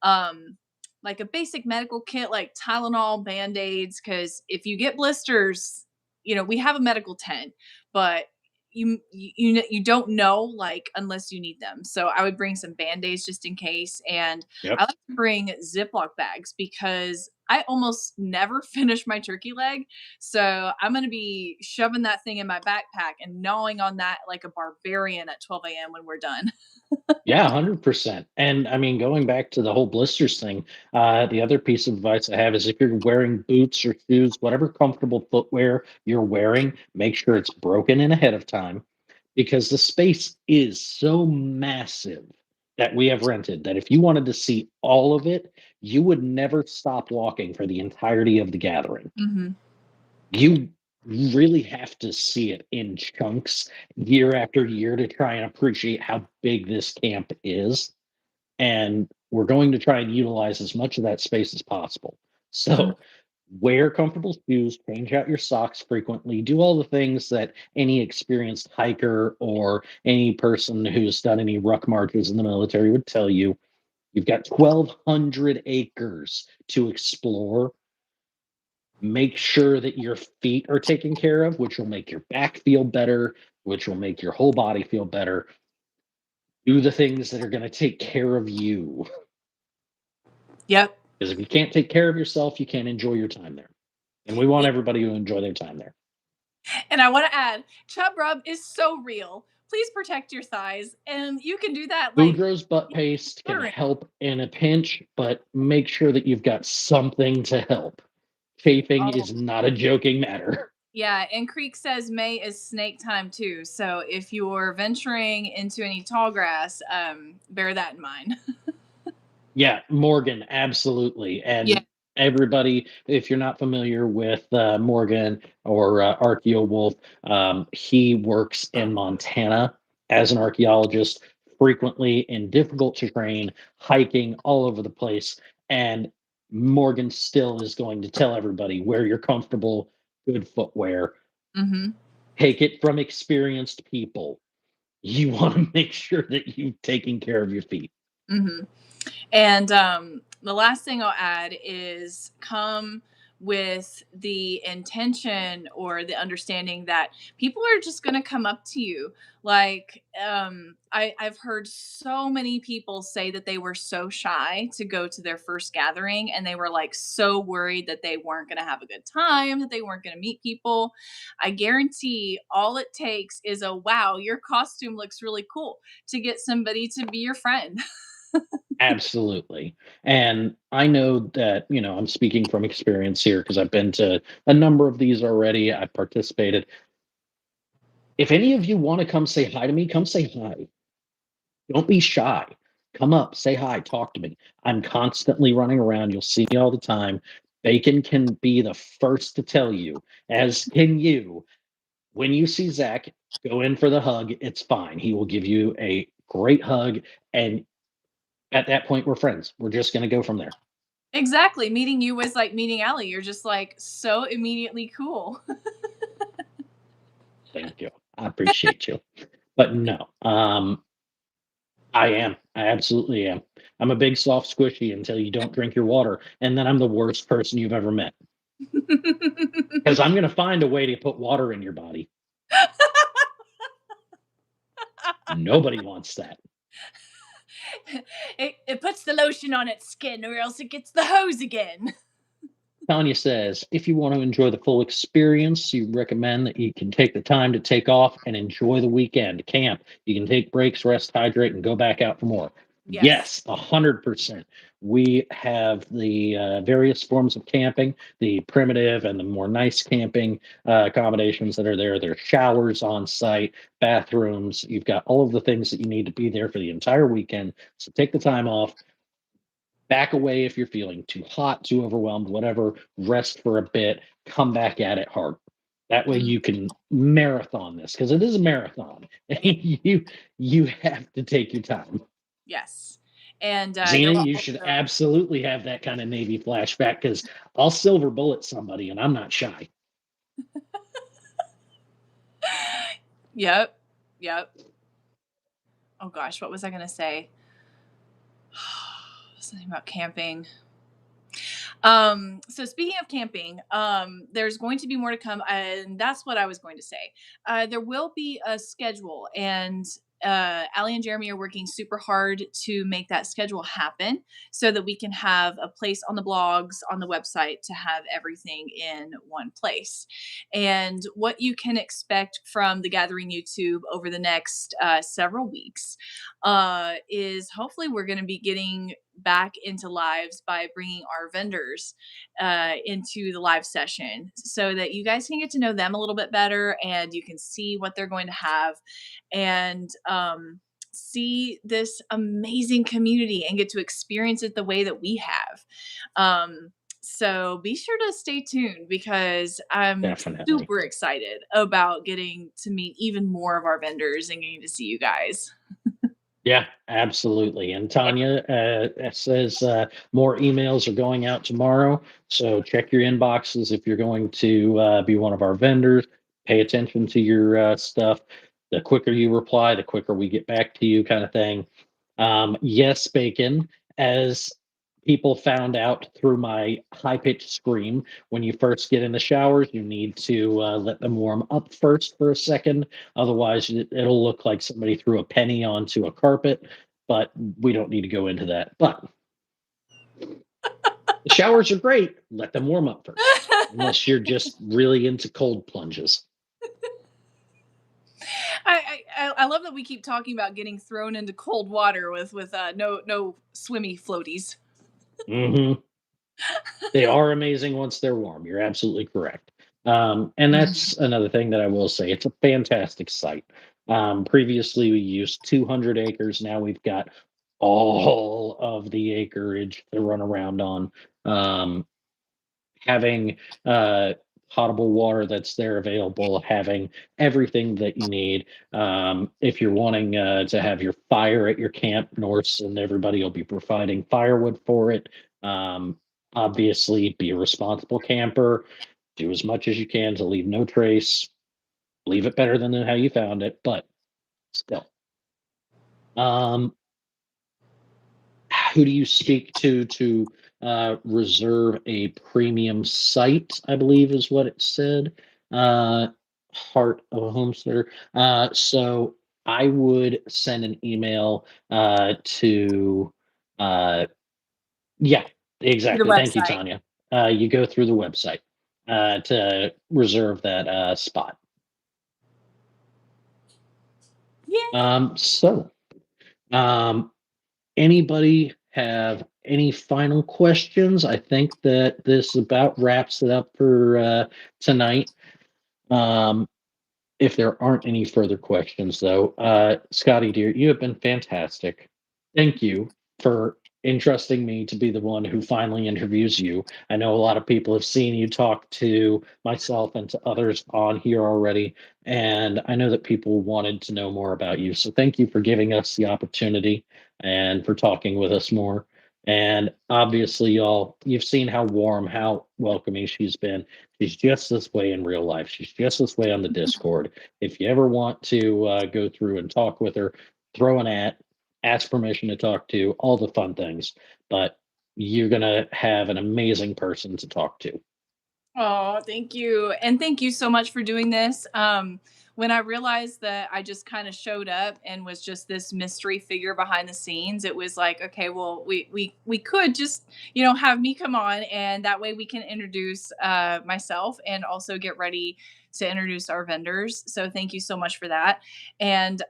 um, like a basic medical kit like Tylenol, band aids. Because if you get blisters, we have a medical tent, but you don't know like unless you need them. So I would bring some band-aids just in case, and I Yep. like to bring Ziploc bags because I almost never finish my turkey leg. So I'm gonna be shoving that thing in my backpack and gnawing on that like a barbarian at 12 a.m. when we're done. Yeah, 100%. And I mean, going back to the whole blisters thing, the other piece of advice I have is if you're wearing boots or shoes, whatever comfortable footwear you're wearing, make sure it's broken in ahead of time because the space is so massive that we have rented that if you wanted to see all of it, you would never stop walking for the entirety of the gathering. Mhm. You really have to see it in chunks year after year to try and appreciate how big this camp is. And we're going to try and utilize as much of that space as possible. Mhm. So wear comfortable shoes, change out your socks frequently, do all the things that any experienced hiker or any person who's done any ruck marches in the military would tell you. You've got 1,200 acres to explore. Make sure that your feet are taken care of, which will make your back feel better, which will make your whole body feel better. Do the things that are going to take care of you. Yep. Because if you can't take care of yourself, you can't enjoy your time there. And we want everybody to enjoy their time there. And I want to add, chub rub is so real. Please protect your thighs, and you can do that like Boudreaux's butt paste can deodorant. help in a pinch, but make sure that you've got something to help. Chafing Oh, is not a joking matter. yeah. And Creek says May is snake time too. So if you're venturing into any tall grass, bear that in mind. Yeah, Morgan, absolutely. Yeah. And everybody, if you're not familiar with Morgan or Archeo Wolf, he works in Montana as an archaeologist, frequently in difficult terrain, hiking all over the place. And Morgan still is going to tell everybody where you're comfortable, good footwear. Mm-hmm. Take it from experienced people. You want to make sure that you've taken care of your feet. Mm-hmm. And the last thing I'll add is come with the intention or the understanding that people are just going to come up to you. Like, I've heard so many people say that they were so shy to go to their first gathering and they were like so worried that they weren't going to have a good time, that they weren't going to meet people. I guarantee all it takes is a wow, your costume looks really cool to get somebody to be your friend. Absolutely. And I know that, I'm speaking from experience here because I've been to a number of these already. I've participated. If any of you want to come say hi to me, come say hi. Don't be shy. Come up, say hi, talk to me. I'm constantly running around. You'll see me all the time. Bacon can be the first to tell you, as can you. When you see Zach, go in for the hug. It's fine. He will give you a great hug. And at that point, we're friends. We're just going to go from there. Exactly. Meeting you was like meeting Allie. You're just like so immediately cool. Thank you. I appreciate you. But no, I am. I absolutely am. I'm a big soft squishy until you don't drink your water, and then I'm the worst person you've ever met because I'm going to find a way to put water in your body. Nobody wants that. It puts the lotion on its skin or else it gets the hose again. Tanya says, if you want to enjoy the full experience, you recommend that you can take the time to take off and enjoy the weekend camp. You can take breaks, rest, hydrate, and go back out for more. Yes. Yes, 100%. We have the various forms of camping, the primitive and the more nice camping accommodations that are there. There's showers on site, bathrooms. You've got all of the things that you need to be there for the entire weekend. So take the time off, back away if you're feeling too hot, too overwhelmed, whatever, rest for a bit, come back at it hard. That way Mhm. you can marathon this because it is a marathon. You have to take your time. Yes. And Xena, you'll you should also. absolutely have that kind of Navy flashback because I'll silver bullet somebody and I'm not shy. Yep. Yep. Oh gosh, what was I gonna say? Something about camping. So speaking of camping, there's going to be more to come, and that's what I was going to say. There will be a schedule, and Allie and Jeremy are working super hard to make that schedule happen so that we can have a place on the blogs, on the website to have everything in one place. And what you can expect from the Gathering YouTube over the next several weeks is hopefully we're going to be getting back into lives by bringing our vendors into the live session so that you guys can get to know them a little bit better and you can see what they're going to have and see this amazing community and get to experience it the way that we have. So be sure to stay tuned because I'm Definitely. super excited about getting to meet even more of our vendors and getting to see you guys. Yeah, absolutely. And Tanya says more emails are going out tomorrow. So check your inboxes if you're going to be one of our vendors. Pay attention to your stuff. The quicker you reply, the quicker we get back to you, kind of thing. Yes, Bacon, as people found out through my high pitched scream, when you first get in the showers, you need to let them warm up first for a second. Otherwise, it'll look like somebody threw a penny onto a carpet, but we don't need to go into that. But the showers are great. Let them warm up first, unless you're just really into cold plunges. I love that we keep talking about getting thrown into cold water with no swimmy floaties. Hmm. They are amazing once they're warm. You're absolutely correct. And Mhm. that's another thing that I will say. It's a fantastic site. Previously, we used 200 acres. Now we've got all of the acreage to run around on. Um, having potable water that's there available, having everything that you need. If you're wanting to have your fire at your camp, Norse and everybody will be providing firewood for it. Um, Obviously, be a responsible camper. Do as much as you can to leave no trace. Leave it better than how you found it, but still. Um, who do you speak to reserve a premium site? I believe is what it said. Uh, Heart of a homesteader. So I would send an email to. Uh, yeah, The exactly. Thank you, website. Tanya. You go through the website to reserve that spot. Yeah. So, um, anybody have any final questions? I think that this about wraps it up for tonight. Um, if there aren't any further questions, though, Scotty, dear, you have been fantastic. Thank you for entrusting me to be the one who finally interviews you. I know a lot of people have seen you talk to myself and to others on here already, and I know that people wanted to know more about you. So thank you for giving us the opportunity and for talking with us more. And obviously, y'all, you've seen how warm, how welcoming she's been. She's just this way in real life. She's just this way on the Discord. If you ever want to go through and talk with her, throw an at, ask permission to talk to, all the fun things. But you're going to have an amazing person to talk to. Oh, thank you. And thank you so much for doing this. When I realized that I just kind of showed up and was just this mystery figure behind the scenes, it was like, okay, well, we could just, have me come on and that way we can introduce myself and also get ready to introduce our vendors. So thank you so much for that. And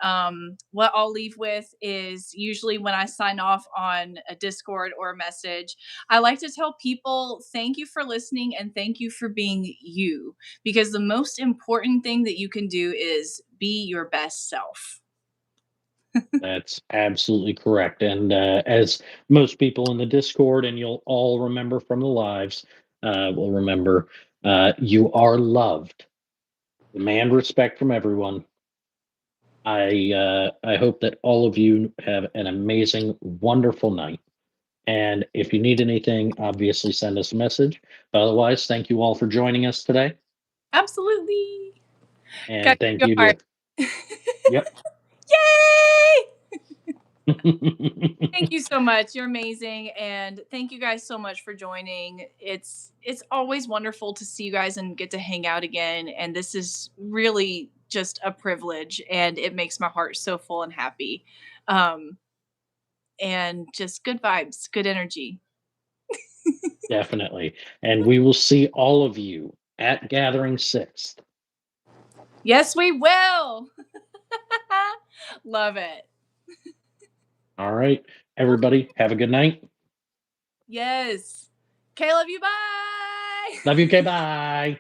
what I'll leave with is usually when I sign off on a Discord or a message, I like to tell people thank you for listening and thank you for being you because the most important thing that you can do is be your best self. That's absolutely correct. And as most people in the Discord, and you'll all remember from the lives, will remember, you are loved. Demand respect from everyone. I hope that all of you have an amazing, wonderful night. And if you need anything, obviously send us a message. But otherwise, thank you all for joining us today. Absolutely. Got And thank your you, heart. dear. Yep. Yay! Thank you so much. You're amazing and thank you guys so much for joining. It's always wonderful to see you guys and get to hang out again and this is really just a privilege and it makes my heart so full and happy. Um and just good vibes, good energy. Definitely. And we will see all of you at Gathering 6th. Yes, we will. Love it. All right. Everybody, have a good night. Yes. Okay, love you. Bye. Love you. Okay. Bye.